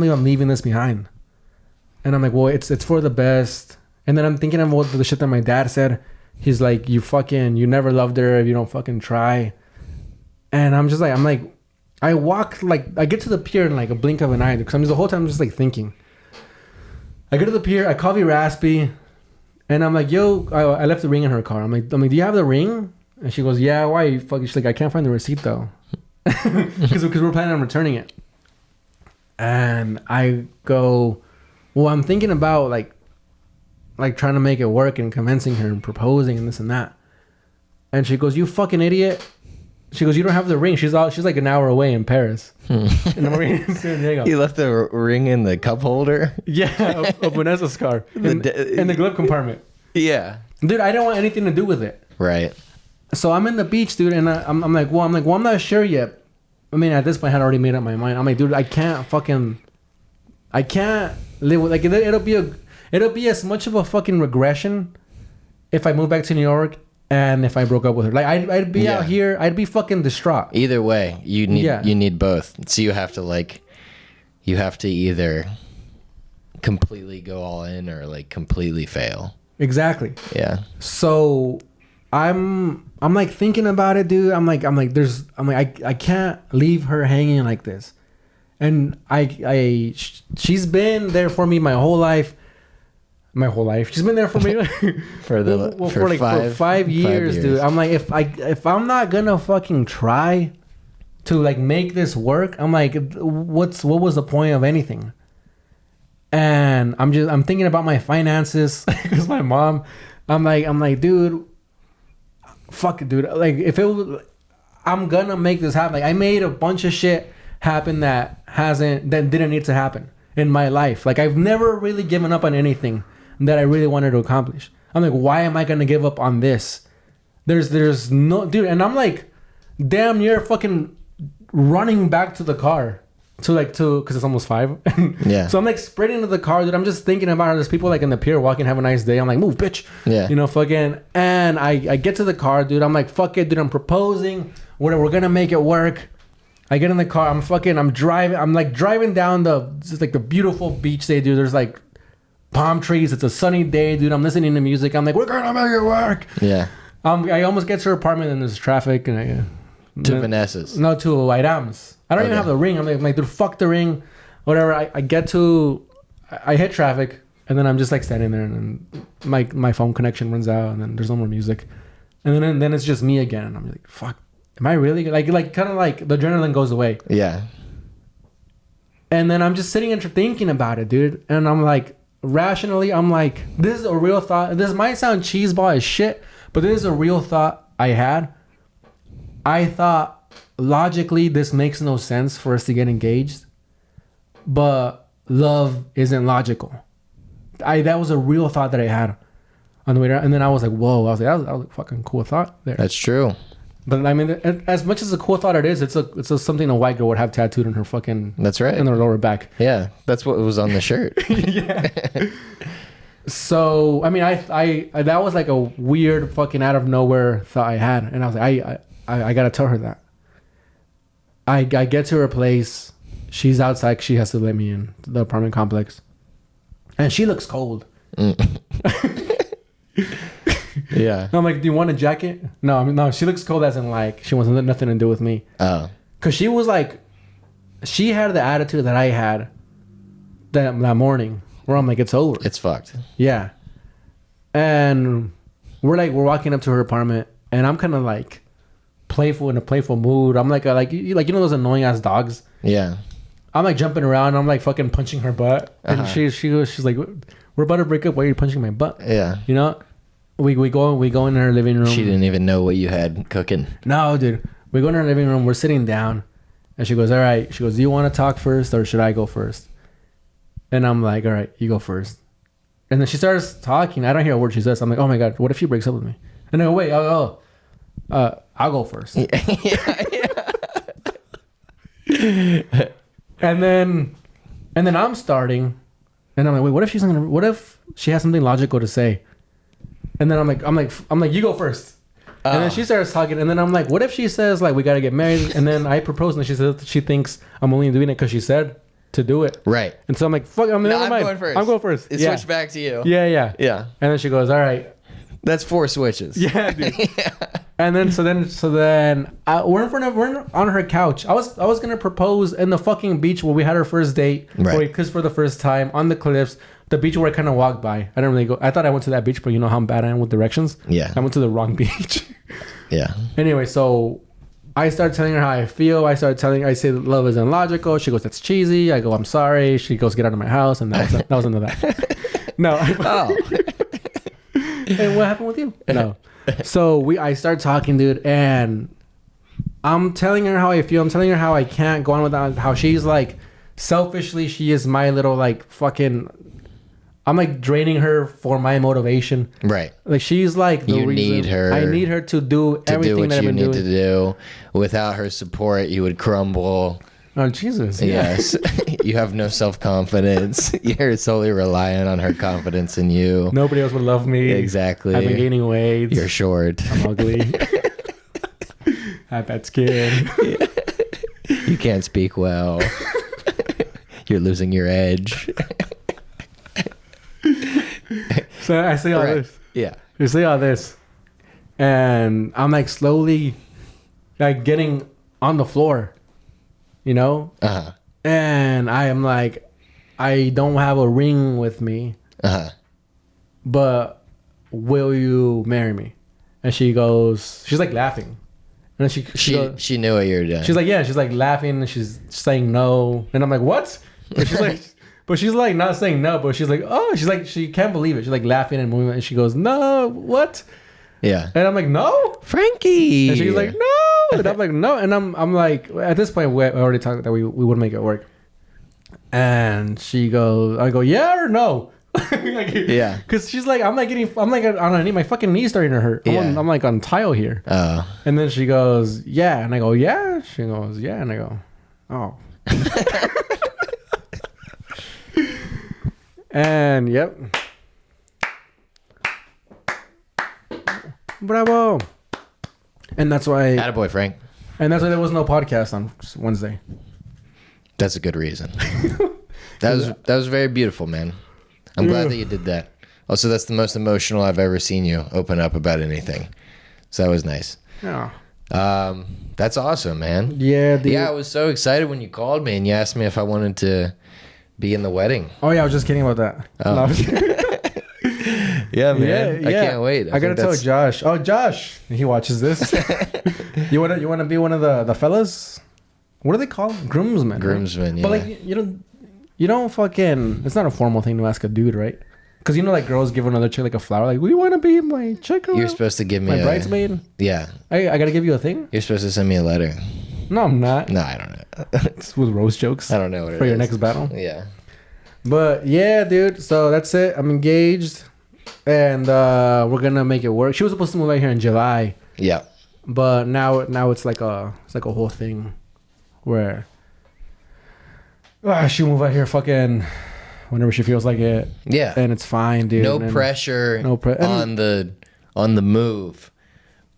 Speaker 2: believe I'm leaving this behind. And I'm like, well, it's for the best. And then I'm thinking of what the shit that my dad said. He's like, you never loved her if you don't fucking try. And I'm like, I walk, like, I get to the pier in like a blink of an eye. Because I'm just the whole time I'm just like thinking. I go to the pier, I call Raspy, and I'm like, yo, I left the ring in her car. I'm like, do you have the ring? And she goes, yeah, why? She's like, I can't find the receipt though. Because we're planning on returning it. And I go, well, I'm thinking about like trying to make it work and convincing her and proposing and this and that. And she goes, you fucking idiot. She goes, you don't have the ring. She's like an hour away in Paris. And I'm in San Diego.
Speaker 3: You left the ring in the cup holder?
Speaker 2: Yeah, of Vanessa's car. In the glove compartment.
Speaker 3: Yeah.
Speaker 2: Dude, I don't want anything to do with it.
Speaker 3: Right.
Speaker 2: So I'm in the beach, dude, and I'm like, well, I'm not sure yet. I mean, at this point, I had already made up my mind. I'm like, dude, I can't live with, like, it'll be as much of a fucking regression if I move back to New York and if I broke up with her. Like, I'd be out here, I'd be fucking distraught.
Speaker 3: Either way, you need both. So you have to either completely go all in or like completely fail.
Speaker 2: Exactly.
Speaker 3: Yeah. So
Speaker 2: I'm like thinking about it, dude. I'm like I can't leave her hanging like this. And she's been there for me my whole life. She's been there for me for 5 years, dude. I'm like, if I'm not gonna fucking try to like make this work, I'm like, what was the point of anything? And I'm thinking about my finances because my mom. I'm like, dude, fuck it, dude. Like, I'm gonna make this happen. Like, I made a bunch of shit happen that didn't need to happen in my life. Like, I've never really given up on anything that I really wanted to accomplish. I'm like, why am I gonna give up on this? There's no, dude. And I'm like, damn near fucking running back to the car because it's almost 5.
Speaker 3: Yeah.
Speaker 2: So I'm like sprinting to the car, dude. I'm just thinking about how there's people like in the pier walking, have a nice day. I'm like, move, bitch.
Speaker 3: Yeah.
Speaker 2: You know, fucking. And I get to the car, dude. I'm like, fuck it, dude. I'm proposing. We're gonna make it work. I get in the car. I'm driving. I'm like driving down just like the beautiful beach day, dude. There's like palm trees. It's a sunny day, dude. I'm listening to music. I'm like, we're gonna make it work.
Speaker 3: Yeah.
Speaker 2: I almost get to her apartment and there's traffic and
Speaker 3: to Vanessa's.
Speaker 2: No, to Airam's. I don't even have the ring. I'm like, dude, fuck the ring. Whatever. I hit traffic and then I'm just like standing there and then my phone connection runs out and then there's no more music. And then it's just me again. And I'm like, fuck, am I really like kind of like the adrenaline goes away.
Speaker 3: Yeah.
Speaker 2: And then I'm just sitting and thinking about it, dude. And I'm like, rationally, I'm like, this is a real thought. This might sound cheeseball as shit, but this is a real thought I had. I thought logically this makes no sense for us to get engaged, but love isn't logical. That was a real thought that I had on the way down, and then I was like, whoa. I was like, that was a fucking cool thought there.
Speaker 3: That's true.
Speaker 2: But I mean, as much as a cool thought it is, it's something a white girl would have tattooed on her fucking.
Speaker 3: That's right.
Speaker 2: In her lower back.
Speaker 3: Yeah, that's what was on the shirt.
Speaker 2: Yeah. So I mean, I that was like a weird fucking out of nowhere thought I had, and I was like, I gotta tell her that. I get to her place. She's outside. She has to let me in the apartment complex, and she looks cold.
Speaker 3: Yeah.
Speaker 2: I'm like, do you want a jacket? No, I mean, no. She looks cold as in like she wants nothing to do with me.
Speaker 3: Oh.
Speaker 2: Cause she was like, she had the attitude that I had that morning, where I'm like, it's over.
Speaker 3: It's fucked.
Speaker 2: Yeah. And we're walking up to her apartment, and I'm kind of like playful in a playful mood. I'm like you know those annoying ass dogs.
Speaker 3: Yeah.
Speaker 2: I'm like jumping around. I'm like fucking punching her butt, and she's like, we're about to break up. Why are you punching my butt?
Speaker 3: Yeah.
Speaker 2: You know. We go in her living room.
Speaker 3: She didn't even know what you had cooking.
Speaker 2: No, dude. We go in her living room. We're sitting down, and she goes, "All right." She goes, "Do you want to talk first, or should I go first?" And I'm like, "All right, you go first." And then she starts talking. I don't hear a word she says. I'm like, "Oh my god, what if she breaks up with me?" And I go, "Wait, I'll go first."
Speaker 3: Yeah.
Speaker 2: And then I'm starting, and I'm like, "Wait, what if she has something logical to say?" And then I'm like, you go first. And then she starts talking, and then I'm like, what if she says like we gotta get married? And then I propose, and she says she thinks I'm only doing it because she said to do it.
Speaker 3: Right.
Speaker 2: And so I'm like, fuck, I'm going first. I'm going first.
Speaker 3: It switched back to you.
Speaker 2: Yeah.
Speaker 3: Yeah.
Speaker 2: And then she goes, all right.
Speaker 3: That's 4 switches.
Speaker 2: Yeah, dude. Yeah. And then so then we're on her couch. I was gonna propose in the fucking beach where we had our first date.
Speaker 3: Right.
Speaker 2: Where we kissed for the first time on the cliffs. The beach where I kind of walked by. I didn't really go. I thought I went to that beach, but you know how bad I am with directions.
Speaker 3: Yeah.
Speaker 2: I went to the wrong beach.
Speaker 3: Yeah.
Speaker 2: Anyway, so I start telling her how I feel. I say that love isn't logical. She goes, that's cheesy. I go, I'm sorry. She goes, get out of my house. And that was into that. No.
Speaker 3: Oh.
Speaker 2: And what happened with you? No. So I start talking, dude, and I'm telling her how I feel. I'm telling her how I can't go on without, how she's like, selfishly, she is my little like fucking, I'm like draining her for my motivation.
Speaker 3: Right.
Speaker 2: Like she's like the
Speaker 3: you
Speaker 2: reason.
Speaker 3: Need her.
Speaker 2: I need her to do everything that I've been doing.
Speaker 3: To do. Without her support, you would crumble.
Speaker 2: Oh Jesus!
Speaker 3: Yes. You have no self-confidence. You're solely reliant on her confidence in you.
Speaker 2: Nobody else would love me.
Speaker 3: Exactly.
Speaker 2: I've been gaining weight.
Speaker 3: You're short.
Speaker 2: I'm ugly. I have bad skin.
Speaker 3: You can't speak well. You're losing your edge.
Speaker 2: So I say all this.
Speaker 3: Yeah.
Speaker 2: You say all this. And I'm like slowly like getting on the floor. You know?
Speaker 3: Uh-huh.
Speaker 2: And I am like, I don't have a ring with me.
Speaker 3: Uh-huh.
Speaker 2: But will you marry me? And she goes, she's like laughing. And then
Speaker 3: she knew what you were doing.
Speaker 2: She's like, yeah, she's like laughing and she's saying no. And I'm like, what? And she's like, but she's like not saying no, but she's like, oh, she's like, she can't believe it. She's like laughing and moving, and she goes, no, what?
Speaker 3: Yeah.
Speaker 2: And I'm like, no,
Speaker 3: Frankie.
Speaker 2: And she's like, no. And I'm like, no. And I'm like, at this point, we already talked that we would make it work. And she goes, I go, yeah or no? Like,
Speaker 3: yeah.
Speaker 2: Because she's like, I'm like on her knee, my fucking knee's starting to hurt. I'm like on tile here.
Speaker 3: Oh.
Speaker 2: And then she goes, yeah. And I go, yeah. She goes, yeah. And I go, oh. And yep. Bravo. And that's why.
Speaker 3: Attaboy, Frank.
Speaker 2: And that's why there was no podcast on Wednesday.
Speaker 3: That's a good reason. That was very beautiful, man. I'm glad that you did that. Also, that's the most emotional I've ever seen you open up about anything. So that was nice.
Speaker 2: Yeah.
Speaker 3: That's awesome, man.
Speaker 2: Yeah.
Speaker 3: I was so excited when you called me and you asked me if I wanted to be in the wedding.
Speaker 2: Oh yeah, I was just kidding about that.
Speaker 3: Oh.
Speaker 2: No,
Speaker 3: yeah, man. Yeah. I can't wait.
Speaker 2: I gotta tell Josh. Oh, Josh, he watches this. You wanna be one of the fellas? What do they call them? Groomsmen?
Speaker 3: Groomsmen. Right?
Speaker 2: Yeah. But like you don't fucking. It's not a formal thing to ask a dude, right? Because like girls give another chick like a flower, like, we want to be my chick.
Speaker 3: You're supposed to give me
Speaker 2: my bridesmaid.
Speaker 3: Yeah.
Speaker 2: I gotta give you a thing.
Speaker 3: You're supposed to send me a letter.
Speaker 2: No, I'm not.
Speaker 3: No, I don't know.
Speaker 2: It's with roast jokes.
Speaker 3: I don't know what it is.
Speaker 2: For your next battle.
Speaker 3: Yeah.
Speaker 2: But yeah, dude. So that's it. I'm engaged, and we're gonna make it work. She was supposed to move out here in July.
Speaker 3: Yeah.
Speaker 2: But now it's like a whole thing where she move out here fucking whenever she feels like it.
Speaker 3: Yeah.
Speaker 2: And it's fine, dude.
Speaker 3: No pressure on the move,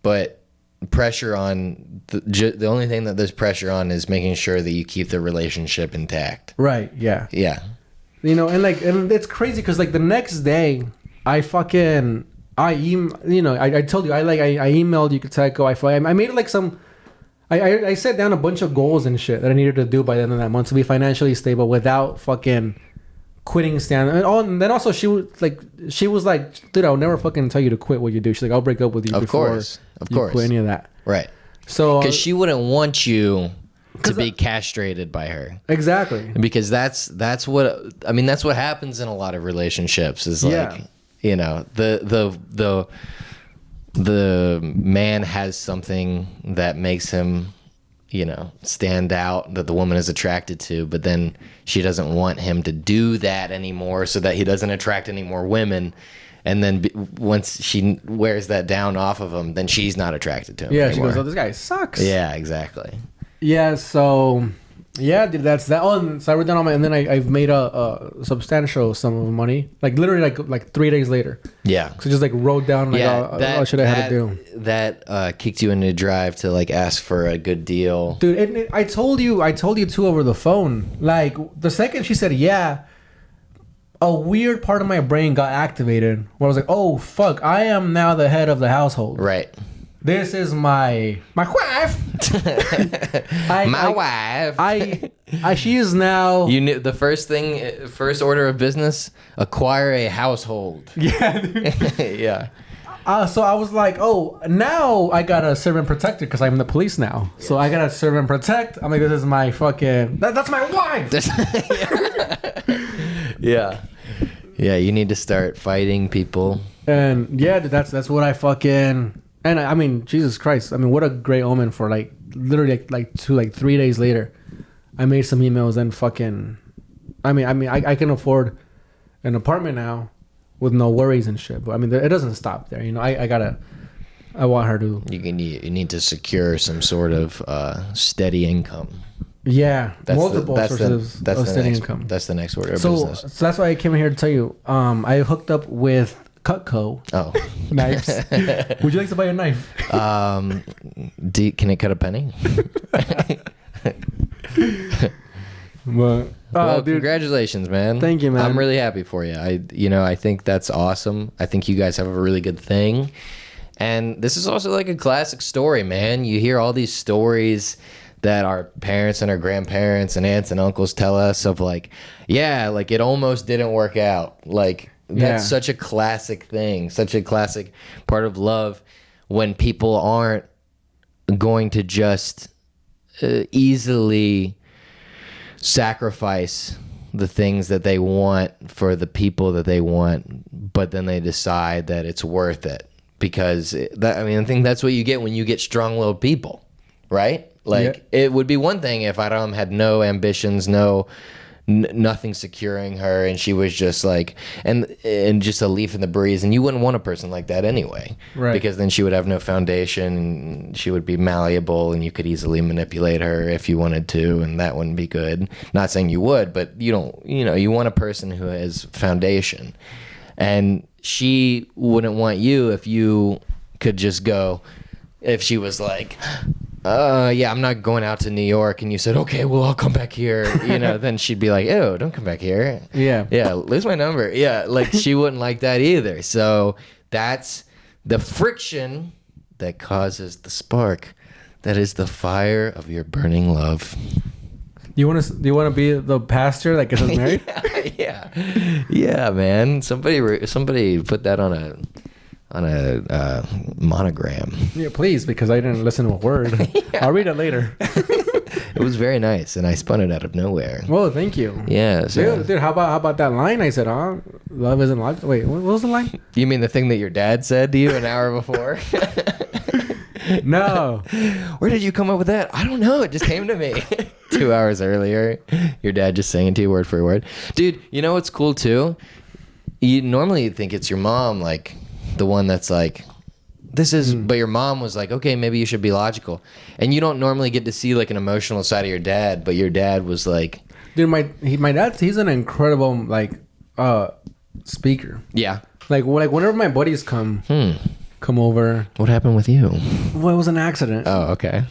Speaker 3: but pressure on the only thing that there's pressure on is making sure that you keep the relationship intact.
Speaker 2: Right. Yeah.
Speaker 3: Yeah.
Speaker 2: You know, and it's crazy because like the next day, I told you I emailed you Psycho. I made like some. I set down a bunch of goals and shit that I needed to do by the end of that month to be financially stable without fucking quitting stand. And then also she was like, dude, I'll never fucking tell you to quit what you do. She's like, I'll break up with you before you quit any of that.
Speaker 3: Right. So because she wouldn't want you to be castrated by her. Exactly. Because that's what happens in a lot of relationships is like, you know, the man has something that makes him, you know, stand out that the woman is attracted to, but then she doesn't want him to do that anymore so that he doesn't attract any more women. And then once she wears that down off of him, then she's not attracted to him anymore.
Speaker 2: She goes, oh, this guy sucks.
Speaker 3: Yeah, exactly.
Speaker 2: Yeah, so... Yeah, dude, that's that. Oh, and so I wrote down and then I've made a substantial sum of money, like literally like 3 days later. Yeah. So just like wrote down like all shit I had to do.
Speaker 3: That kicked you into drive to like ask for a good deal,
Speaker 2: dude. I told you too over the phone. Like the second she said yeah, a weird part of my brain got activated where I was like, oh fuck, I am now the head of the household. Right. This is my wife.
Speaker 3: My wife.
Speaker 2: She is now.
Speaker 3: You knew the first order of business: acquire a household. Yeah.
Speaker 2: Yeah. So I was like, oh, now I gotta serve and protect her because I'm the police now. So I gotta serve and protect. I'm like, this is my fucking. That's my wife.
Speaker 3: Yeah. Yeah. You need to start fighting people.
Speaker 2: And yeah, that's what I fucking. And I mean, Jesus Christ! I mean, what a great omen for like literally like 3 days later, I made some emails and fucking. I mean, I can afford an apartment now, with no worries and shit. But I mean, it doesn't stop there. You know, I want her to.
Speaker 3: You need to secure some sort of steady income.
Speaker 2: Yeah, multiple sources of steady income.
Speaker 3: That's the next order of business.
Speaker 2: So that's why I came here to tell you. I hooked up with Cutco. Oh, knives. Would you like to buy a knife?
Speaker 3: Can it cut a penny? Well, dude, congratulations, man.
Speaker 2: Thank you, man.
Speaker 3: I'm really happy for you. I think that's awesome. I think you guys have a really good thing, and this is also like a classic story, man. You hear all these stories that our parents and our grandparents and aunts and uncles tell us of like, yeah, like it almost didn't work out, like. That's such a classic thing, such a classic part of love when people aren't going to just easily sacrifice the things that they want for the people that they want, but then they decide that it's worth it. Because, I think that's what you get when you get strong-willed people, right? Like, it would be one thing if Aram had no ambitions, nothing securing her, and she was just like and just a leaf in the breeze, and you wouldn't want a person like that anyway, right? Because then she would have no foundation, and she would be malleable, and you could easily manipulate her if you wanted to, and that wouldn't be good. Not saying you would, but you want a person who has foundation, and she wouldn't want you if you could just go. If she was like, yeah, I'm not going out to New York, and you said, okay, well, I'll come back here, then she'd be like, ew, don't come back here. Yeah, lose my number. Yeah, like she wouldn't like that either. So that's the friction that causes the spark. That is the fire of your burning love.
Speaker 2: Do you want to be the pastor that gets us married?
Speaker 3: Yeah, man. Somebody put that on a monogram.
Speaker 2: Yeah, please, because I didn't listen to a word. I'll read it later.
Speaker 3: It was very nice, and I spun it out of nowhere.
Speaker 2: Well, thank you.
Speaker 3: Yeah. So.
Speaker 2: Dude, how about that line I said, love isn't life. Wait, what was the line?
Speaker 3: You mean the thing that your dad said to you an hour before?
Speaker 2: No.
Speaker 3: Where did you come up with that? I don't know. It just came to me 2 hours earlier. Your dad just saying it to you word for word. Dude, you know what's cool, too? You normally think it's your mom, like... the one that's like this is, but your mom was like, okay, maybe you should be logical. And you don't normally get to see like an emotional side of your dad, but your dad was like,
Speaker 2: dude, my dad, he's an incredible like speaker.
Speaker 3: yeah.
Speaker 2: Like whenever my buddies come over.
Speaker 3: What happened with you?
Speaker 2: Well, it was an accident.
Speaker 3: Oh, okay.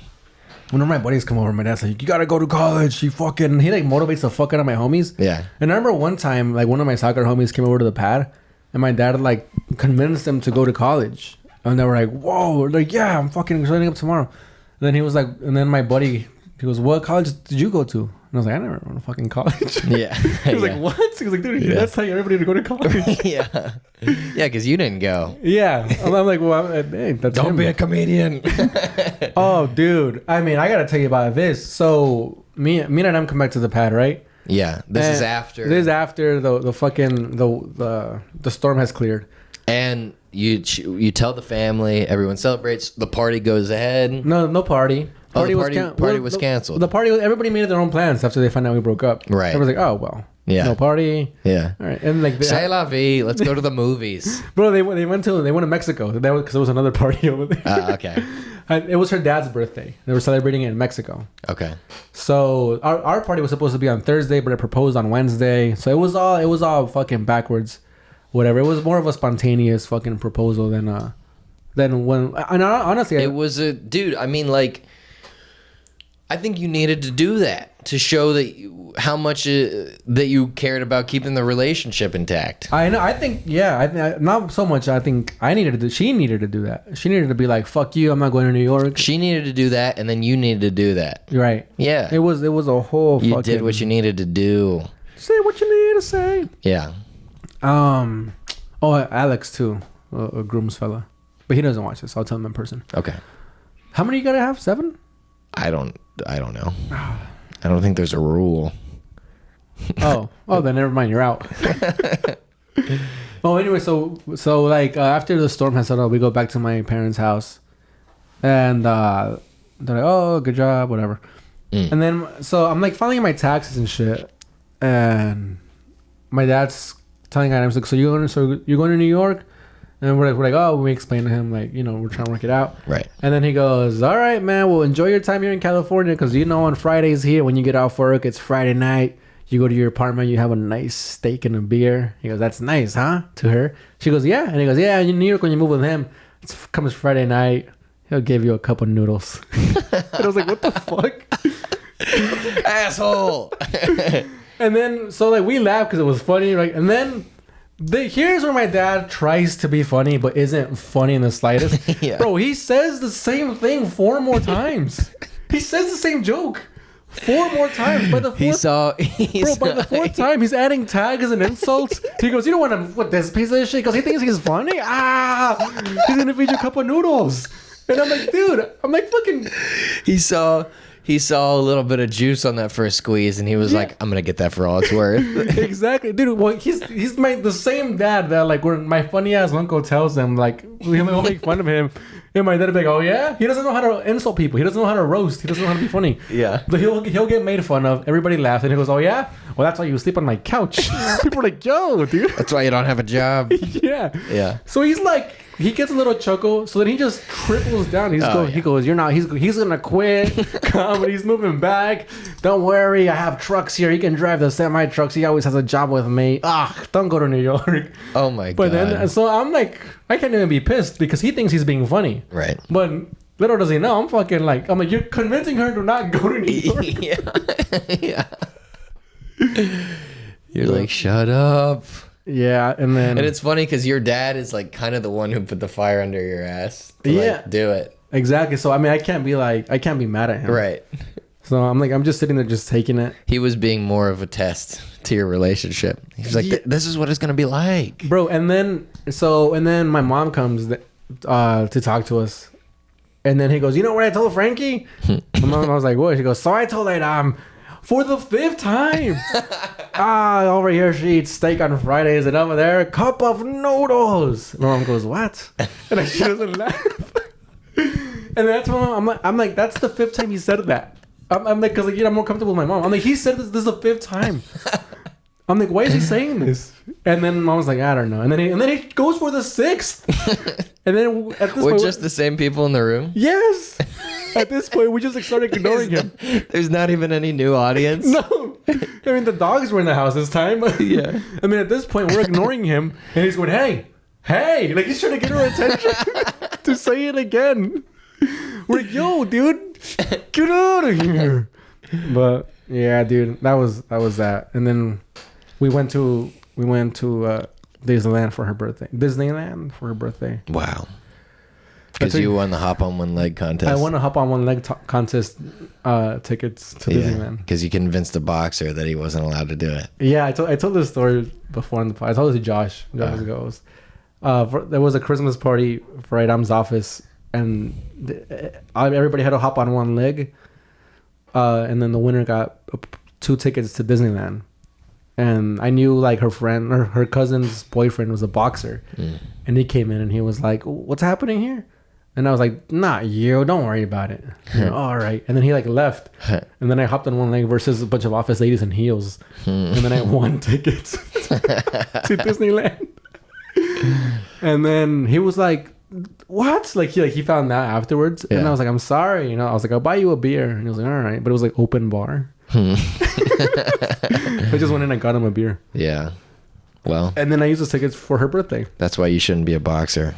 Speaker 2: Whenever my buddies come over, my dad's like, you gotta go to college. He like motivates the fuck out of my homies.
Speaker 3: Yeah.
Speaker 2: And I remember one time, like one of my soccer homies came over to the pad, and my dad like convinced them to go to college. And they were like, whoa, like, yeah, I'm fucking signing up tomorrow. And then he was like, and then my buddy, he goes, what college did you go to? And I was like, I never went to fucking college.
Speaker 3: Yeah.
Speaker 2: He was like, what? He was like, dude, that's how everybody to go to college.
Speaker 3: Yeah. Yeah, because you didn't go.
Speaker 2: Yeah. I'm like, well, hey, that's
Speaker 3: Don't
Speaker 2: him.
Speaker 3: be a comedian.
Speaker 2: Oh, dude. I mean, I got to tell you about this. So me and Adam come back to the pad, right?
Speaker 3: Yeah. This is after.
Speaker 2: This is after the fucking, the storm has cleared.
Speaker 3: And you tell the family, everyone celebrates, the party goes ahead.
Speaker 2: No party.
Speaker 3: Party was canceled.
Speaker 2: The party, everybody made their own plans after they found out we broke up.
Speaker 3: Right.
Speaker 2: Everyone's like, oh, well.
Speaker 3: Yeah.
Speaker 2: No party.
Speaker 3: Yeah.
Speaker 2: All right. And like,
Speaker 3: C'est la vie. Let's go to the movies.
Speaker 2: bro, they went to Mexico because there was another party over there.
Speaker 3: Okay.
Speaker 2: It was her dad's birthday. They were celebrating it in Mexico.
Speaker 3: Okay.
Speaker 2: So our party was supposed to be on Thursday, but it proposed on Wednesday. So it was all fucking backwards. Whatever. It was more of a spontaneous fucking proposal than when. And honestly,
Speaker 3: It was a dude. I mean, like, I think you needed to do that to show that how much that you cared about keeping the relationship intact.
Speaker 2: I know. I think not so much. I think she needed to do that. She needed to be like, "Fuck you! I'm not going to New York."
Speaker 3: She needed to do that, and then you needed to do that.
Speaker 2: You're right.
Speaker 3: Yeah.
Speaker 2: It was a whole.
Speaker 3: You did what you needed to do.
Speaker 2: Say what you needed to say.
Speaker 3: Yeah.
Speaker 2: Oh, Alex too, a groom's fella, but he doesn't watch this. I'll tell him in person.
Speaker 3: Okay.
Speaker 2: How many you gotta have? 7?
Speaker 3: I don't know. I don't think there's a rule.
Speaker 2: Oh, then never mind. You're out. Oh, anyway, so like after the storm has settled, we go back to my parents' house, and they're like, "Oh, good job, whatever." And then so I'm like filing my taxes and shit, and my dad's telling Adam, like, so you're going to New York? And we're like, oh, we explain to him, like, we're trying to work it out.
Speaker 3: Right.
Speaker 2: And then he goes, all right, man, well, enjoy your time here in California, because on Fridays here, when you get off work, it's Friday night. You go to your apartment, you have a nice steak and a beer. He goes, that's nice, huh? To her. She goes, yeah. And he goes, yeah, in New York, when you move with him, it comes Friday night, he'll give you a cup of noodles. And I was like, what the fuck?
Speaker 3: Asshole.
Speaker 2: And then, so like we laughed because it was funny, right? And then here's where my dad tries to be funny, but isn't funny in the slightest.
Speaker 3: Yeah.
Speaker 2: Bro, he says the same thing 4 more times. He says the same joke 4 more times. By the fourth time, he's adding tags and insults. He goes, you don't want to, what, this piece of shit? Because he thinks he's funny? He's going to feed you a cup of noodles. And I'm like, dude, fucking.
Speaker 3: He saw a little bit of juice on that first squeeze, and he was like, "I'm gonna get that for all it's worth."
Speaker 2: Exactly, dude. Well, he's the same dad that like when my funny ass uncle tells him like he'll make fun of him, and my dad will be like, "Oh yeah," he doesn't know how to insult people. He doesn't know how to roast. He doesn't know how to be funny.
Speaker 3: Yeah,
Speaker 2: but he'll get made fun of. Everybody laughs, and he goes, "Oh yeah, well that's why you sleep on my couch." People are like, "Yo, dude,
Speaker 3: that's why you don't have a job."
Speaker 2: Yeah,
Speaker 3: yeah.
Speaker 2: So he's like. He gets a little chuckle, so then he just triples down. He goes, "You're not. He's gonna quit comedy. He's moving back. Don't worry, I have trucks here. He can drive the semi trucks. He always has a job with me. Don't go to New York."
Speaker 3: Oh my god!
Speaker 2: But then, so I'm like, I can't even be pissed because he thinks he's being funny.
Speaker 3: Right.
Speaker 2: But little does he know, I'm like, you're convincing her to not go to New York.
Speaker 3: Yeah. You're like, shut up.
Speaker 2: Yeah, and it's
Speaker 3: funny because your dad is like kind of the one who put the fire under your ass to like, do it.
Speaker 2: Exactly. So I mean, I can't be mad at him.
Speaker 3: Right.
Speaker 2: So I'm just sitting there just taking it.
Speaker 3: He was being more of a test to your relationship. He was like, this is what it's going to be like.
Speaker 2: Bro, and then my mom comes to talk to us. And then he goes, you know what I told Frankie? My mom, I was like, what? She goes, so I told her, for the 5th time. Over here she eats steak on Fridays, and over there, a cup of noodles. My mom goes, what? And she doesn't laugh. And that's when I'm like, that's the 5th time he said that. I'm like, because I'm more comfortable with my mom. I'm like, he said this is the 5th time. I'm like, why is he saying this? And then mom was like, I don't know. And then he goes for the 6th. And then at this
Speaker 3: We're
Speaker 2: point,
Speaker 3: just the same people in the room.
Speaker 2: yes. At this point, we just like started ignoring him.
Speaker 3: There's not even any new audience.
Speaker 2: No. I mean, the dogs were in the house this time.
Speaker 3: Yeah.
Speaker 2: I mean, at this point, we're ignoring him. And he's going, hey. Like, he's trying to get our attention to say it again. We're like, yo, dude. Get out of here. But, yeah, dude. That was that. And then we went to Disneyland for her birthday.
Speaker 3: Wow. Because you won the hop on one leg contest.
Speaker 2: I won a hop on one leg contest tickets to Disneyland.
Speaker 3: Because you convinced the boxer that he wasn't allowed to do it.
Speaker 2: Yeah, I told this story before in the podcast. I told it to Josh goes. There was a Christmas party for Adam's office, and everybody had to hop on one leg, and then the winner got 2 tickets to Disneyland. And I knew like her friend or her cousin's boyfriend was a boxer, and he came in and he was like, "What's happening here?" And I was like, "Not you. Don't worry about it." Like, all right. And then he like left, and then I hopped on one leg versus a bunch of office ladies in heels, and then I won tickets to Disneyland. And then he was like, "What?" Like he found that afterwards, and I was like, "I'm sorry." I was like, "I'll buy you a beer," and he was like, "All right," but it was like open bar. I just went in and got him a beer.
Speaker 3: Yeah. Well.
Speaker 2: And then I used the tickets for her birthday.
Speaker 3: That's why you shouldn't be a boxer.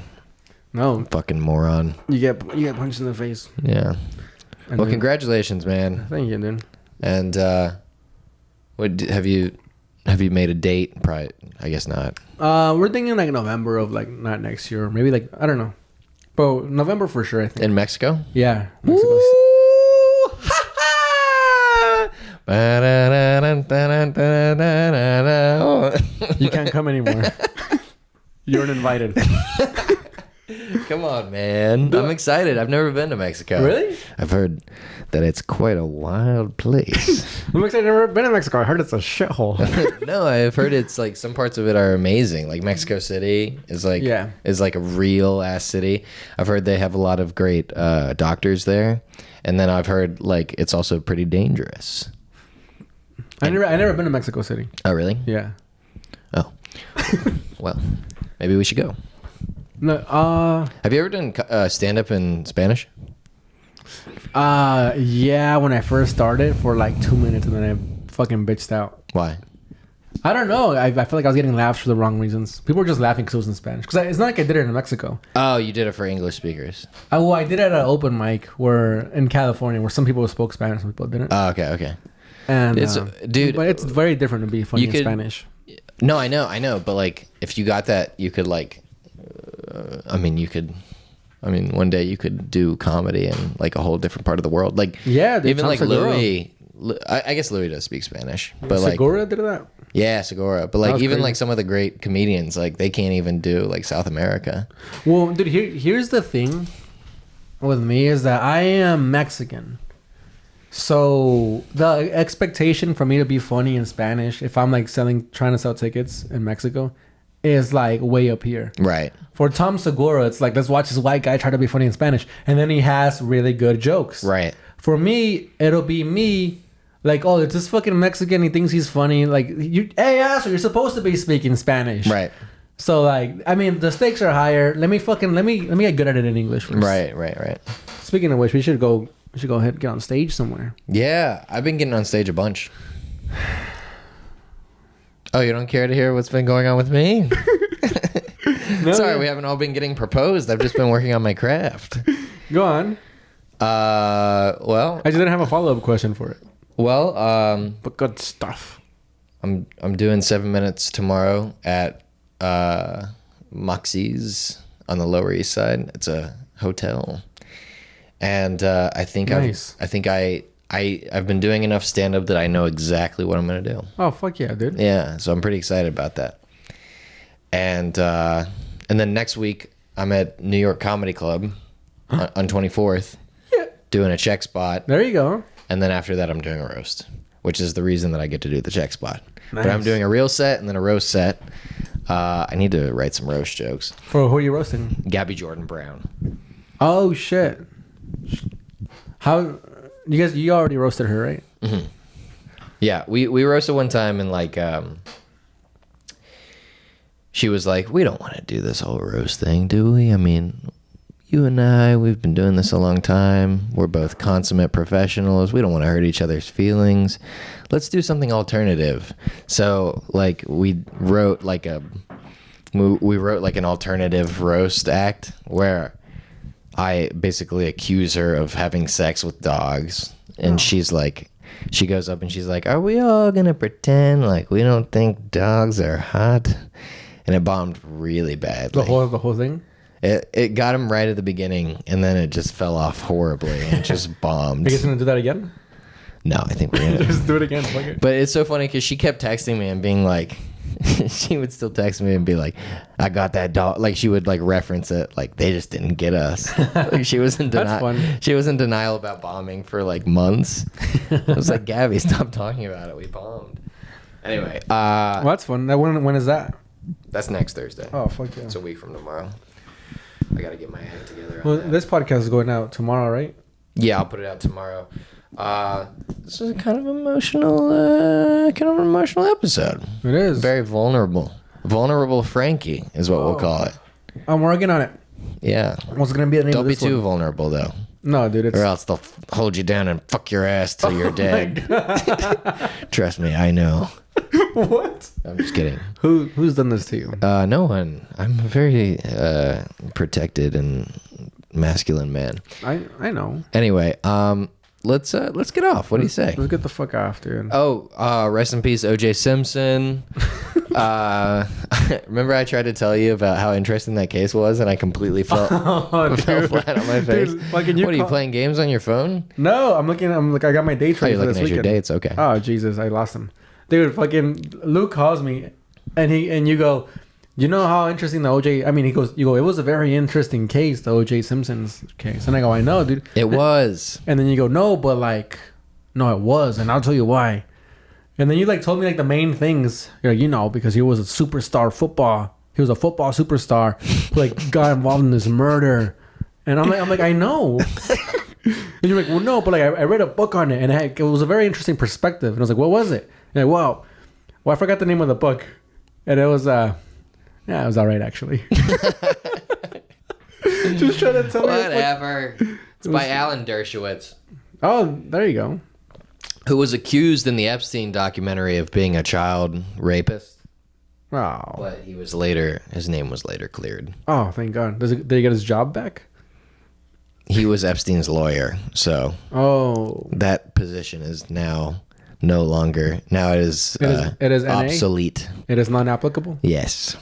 Speaker 2: No.
Speaker 3: Fucking moron.
Speaker 2: You get punched in the face.
Speaker 3: Yeah.
Speaker 2: And
Speaker 3: well, congratulations, man.
Speaker 2: Thank you, dude.
Speaker 3: And what have you made a date? Probably. I guess not.
Speaker 2: We're thinking like November of like not next year, maybe like I don't know, but November for sure. I think
Speaker 3: in Mexico.
Speaker 2: Yeah. Mexico. You can't come anymore. You're uninvited.
Speaker 3: Come on, man. I'm excited. I've never been to Mexico.
Speaker 2: Really?
Speaker 3: I've heard that it's quite a wild place.
Speaker 2: I'm excited. I've never been to Mexico. I heard it's a shithole.
Speaker 3: No, I've heard it's like some parts of it are amazing. Like Mexico City is like a real ass city. I've heard they have a lot of great doctors there, and then I've heard like it's also pretty dangerous.
Speaker 2: I never been to Mexico City.
Speaker 3: Oh, really?
Speaker 2: Yeah.
Speaker 3: Oh. Well, maybe we should go.
Speaker 2: No.
Speaker 3: Have you ever done stand up in Spanish?
Speaker 2: Yeah. When I first started for like 2 minutes, and then I fucking bitched out.
Speaker 3: Why?
Speaker 2: I don't know. I feel like I was getting laughs for the wrong reasons. People were just laughing because it was in Spanish. Because it's not like I did it in Mexico.
Speaker 3: Oh, you did it for English speakers.
Speaker 2: I did it at an open mic in California where some people spoke Spanish, some people didn't.
Speaker 3: Oh, okay.
Speaker 2: And
Speaker 3: dude,
Speaker 2: but it's very different to be funny in Spanish.
Speaker 3: No, I know, but like if you got that, you could like, one day you could do comedy in like a whole different part of the world. Like
Speaker 2: dude,
Speaker 3: even
Speaker 2: Tom
Speaker 3: like
Speaker 2: Segura.
Speaker 3: Louis. I guess Louis does speak Spanish, but like
Speaker 2: Segura did that.
Speaker 3: Yeah, Segura. But like even
Speaker 2: crazy.
Speaker 3: like some of the great comedians, like they can't even do like South America.
Speaker 2: Well, dude, here's the thing with me is that I am Mexican. So the expectation for me to be funny in Spanish, if I'm like trying to sell tickets in Mexico, is like way up here.
Speaker 3: Right.
Speaker 2: For Tom Segura, it's like, let's watch this white guy try to be funny in Spanish. And then he has really good jokes.
Speaker 3: Right.
Speaker 2: For me, it'll be me like, oh, it's this fucking Mexican. He thinks he's funny. Like, hey, asshole, you're supposed to be speaking Spanish.
Speaker 3: Right.
Speaker 2: So like, I mean, the stakes are higher. Let me get good at it in English first.
Speaker 3: Right.
Speaker 2: Speaking of which, we should go ahead and get on stage somewhere.
Speaker 3: Yeah, I've been getting on stage a bunch. Oh, you don't care to hear what's been going on with me?
Speaker 2: No,
Speaker 3: Sorry, we haven't all been getting proposed. I've just been working on my craft.
Speaker 2: Go on.
Speaker 3: Well,
Speaker 2: I just didn't have a follow-up question for it.
Speaker 3: Well,
Speaker 2: but good stuff.
Speaker 3: I'm doing 7 minutes tomorrow at Moxie's on the Lower East Side. It's a hotel, and I think I've been doing enough stand-up that I know exactly what I'm gonna do.
Speaker 2: Oh fuck yeah, dude.
Speaker 3: Yeah, so I'm pretty excited about that. And then next week I'm at New York Comedy Club on 24th, doing a check spot.
Speaker 2: There you go.
Speaker 3: And then after that I'm doing a roast, which is the reason that I get to do the check spot.
Speaker 2: Nice.
Speaker 3: But I'm doing a real set and then a roast set. I need to write some roast jokes.
Speaker 2: For who are you roasting?
Speaker 3: Gabby Jordan Brown.
Speaker 2: Oh shit. How you already roasted her, right?
Speaker 3: Mm-hmm. Yeah, we roasted one time and like she was like, we don't want to do this whole roast thing, do we? I mean, you and I, we've been doing this a long time. We're both consummate professionals. We don't want to hurt each other's feelings. Let's do something alternative. So, like, we wrote like an alternative roast act where I basically accuse her of having sex with dogs. And she's like, she goes up and she's like, are we all going to pretend like we don't think dogs are hot? And it bombed really badly.
Speaker 2: The whole thing?
Speaker 3: It got him right at the beginning, and then it just fell off horribly and just bombed.
Speaker 2: Are you guys going to do that again?
Speaker 3: No, I think we're going to.
Speaker 2: Just do it again. Fuck it.
Speaker 3: But it's so funny because she kept texting me and being like, she would still text me and be like, I got that dog. Like, she would like reference it. Like, they just didn't get us. Like, she was in
Speaker 2: That's fun.
Speaker 3: She was in denial about bombing for like months. I was like, Gabby, stop talking about it. We bombed. Anyway.
Speaker 2: Well, that's fun. When is that?
Speaker 3: That's next Thursday.
Speaker 2: Oh, fuck yeah.
Speaker 3: It's a week from tomorrow. I got to get my act together.
Speaker 2: Well, this podcast is going out tomorrow, right?
Speaker 3: Yeah, I'll put it out tomorrow. This is kind of an emotional episode.
Speaker 2: It is.
Speaker 3: Very vulnerable. Vulnerable Frankie is what we'll call it.
Speaker 2: I'm working on it.
Speaker 3: Yeah.
Speaker 2: What's going to be the name
Speaker 3: Don't
Speaker 2: of
Speaker 3: be
Speaker 2: this
Speaker 3: too
Speaker 2: one?
Speaker 3: vulnerable, though.
Speaker 2: No, dude. It's...
Speaker 3: Or else they'll hold you down and fuck your ass till you're dead. Trust me, I know.
Speaker 2: What?
Speaker 3: I'm just kidding.
Speaker 2: Who's done this to you?
Speaker 3: No one. I'm a very protected and masculine man.
Speaker 2: I know.
Speaker 3: Anyway, let's get off. What do you say?
Speaker 2: Let's get the fuck off, dude.
Speaker 3: Oh, rest in peace, O.J. Simpson. Remember I tried to tell you about how interesting that case was, and I completely fell flat on my face.
Speaker 2: Dude,
Speaker 3: what are you playing games on your phone?
Speaker 2: No, I'm like, I got my dates ready
Speaker 3: Oh,
Speaker 2: for
Speaker 3: you're
Speaker 2: this
Speaker 3: looking at
Speaker 2: weekend.
Speaker 3: your dates? Okay.
Speaker 2: Oh, Jesus, I lost them. Dude, fucking Luke calls me, and you go, you know how interesting the OJ, I mean, you go, it was a very interesting case, the OJ Simpson's case. And I go, I know, dude.
Speaker 3: It was.
Speaker 2: And then you go, no, but like, no, it was, and I'll tell you why. And then you like told me like the main things, because he was a superstar football. He was a football superstar who like got involved in this murder. And I'm like, I know. And you're like, well, no, but like I read a book on it, and it was a very interesting perspective. And I was like, what was it? And like, well, I forgot the name of the book, and it was it was all right actually. Just trying to tell me.
Speaker 3: Whatever. It's by Alan Dershowitz.
Speaker 2: Oh, there you go.
Speaker 3: Who was accused in the Epstein documentary of being a child rapist.
Speaker 2: Oh.
Speaker 3: But his name was later cleared.
Speaker 2: Oh, thank God. Did he get his job back?
Speaker 3: He was Epstein's lawyer, so that position is now no longer. Now it is NA? Obsolete.
Speaker 2: It is non-applicable?
Speaker 3: Yes.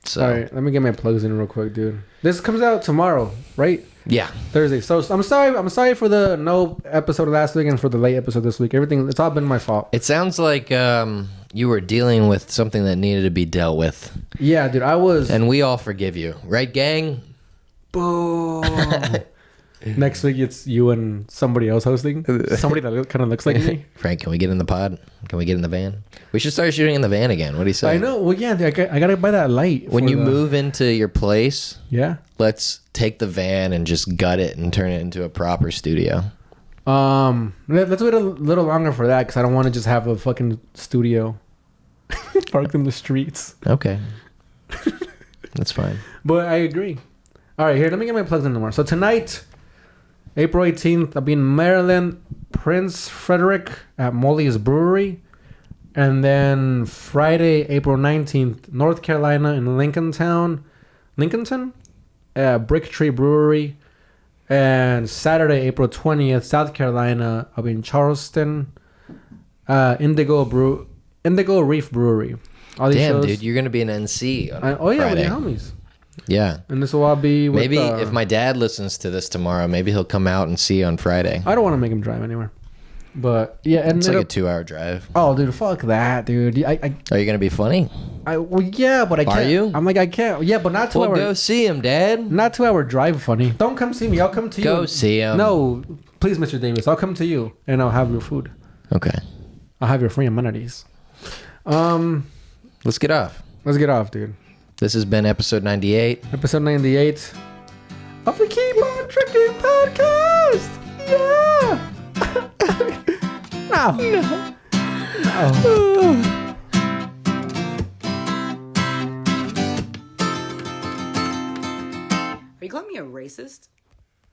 Speaker 3: So.
Speaker 2: All right, let me get my plugs in real quick, dude. This comes out tomorrow, right?
Speaker 3: Yeah.
Speaker 2: Thursday. So I'm sorry for the no episode last week and for the late episode this week. It's all been my fault.
Speaker 3: It sounds like you were dealing with something that needed to be dealt with.
Speaker 2: Yeah, dude, I was.
Speaker 3: And we all forgive you. Right, gang?
Speaker 2: Boom. Next week it's you and somebody else hosting. Somebody that kind of looks like me.
Speaker 3: Frank, can we get in the pod? Can we get in the van? We should start shooting in the van again. What do you say?
Speaker 2: I know. Well, yeah, dude, I gotta buy that light.
Speaker 3: When you move into your place,
Speaker 2: yeah,
Speaker 3: let's take the van and just gut it and turn it into a proper studio.
Speaker 2: Let's wait a little longer for that because I don't want to just have a fucking studio parked in the streets.
Speaker 3: Okay, that's fine.
Speaker 2: But I agree. All right, here, let me get my plugs in tomorrow. So tonight, April 18th, I'll be in Maryland, Prince Frederick at Molly's Brewery. And then Friday, April 19th, North Carolina in Lincolnton, Brick Tree Brewery. And Saturday, April 20th, South Carolina, I'll be in Charleston, Indigo Reef Brewery. All these
Speaker 3: Damn,
Speaker 2: shows,
Speaker 3: dude, you're going to be in NC on
Speaker 2: yeah,
Speaker 3: Friday.
Speaker 2: with your homies.
Speaker 3: Yeah.
Speaker 2: And this will all be with,
Speaker 3: maybe if my dad listens to this tomorrow, maybe he'll come out and see you on Friday.
Speaker 2: I don't want to make him drive anywhere. But yeah, and
Speaker 3: it's like a 2-hour drive.
Speaker 2: Oh, dude, fuck that, dude.
Speaker 3: Are you gonna be funny?
Speaker 2: Well, yeah, but I can't.
Speaker 3: Are you?
Speaker 2: I'm like, I can't. Yeah, but not 2 hour.
Speaker 3: Well, go see him, Dad.
Speaker 2: Not 2 hour drive. Funny. Don't come see me. I'll come to you.
Speaker 3: Go see him.
Speaker 2: No, please, Mr. Davis. I'll come to you and I'll have your food.
Speaker 3: Okay.
Speaker 2: I'll have your free amenities.
Speaker 3: Let's get off.
Speaker 2: Let's get off, dude.
Speaker 3: This has been episode 98.
Speaker 2: Episode 98 of the Keep On Tricking podcast. Yeah. No.
Speaker 1: call me a racist?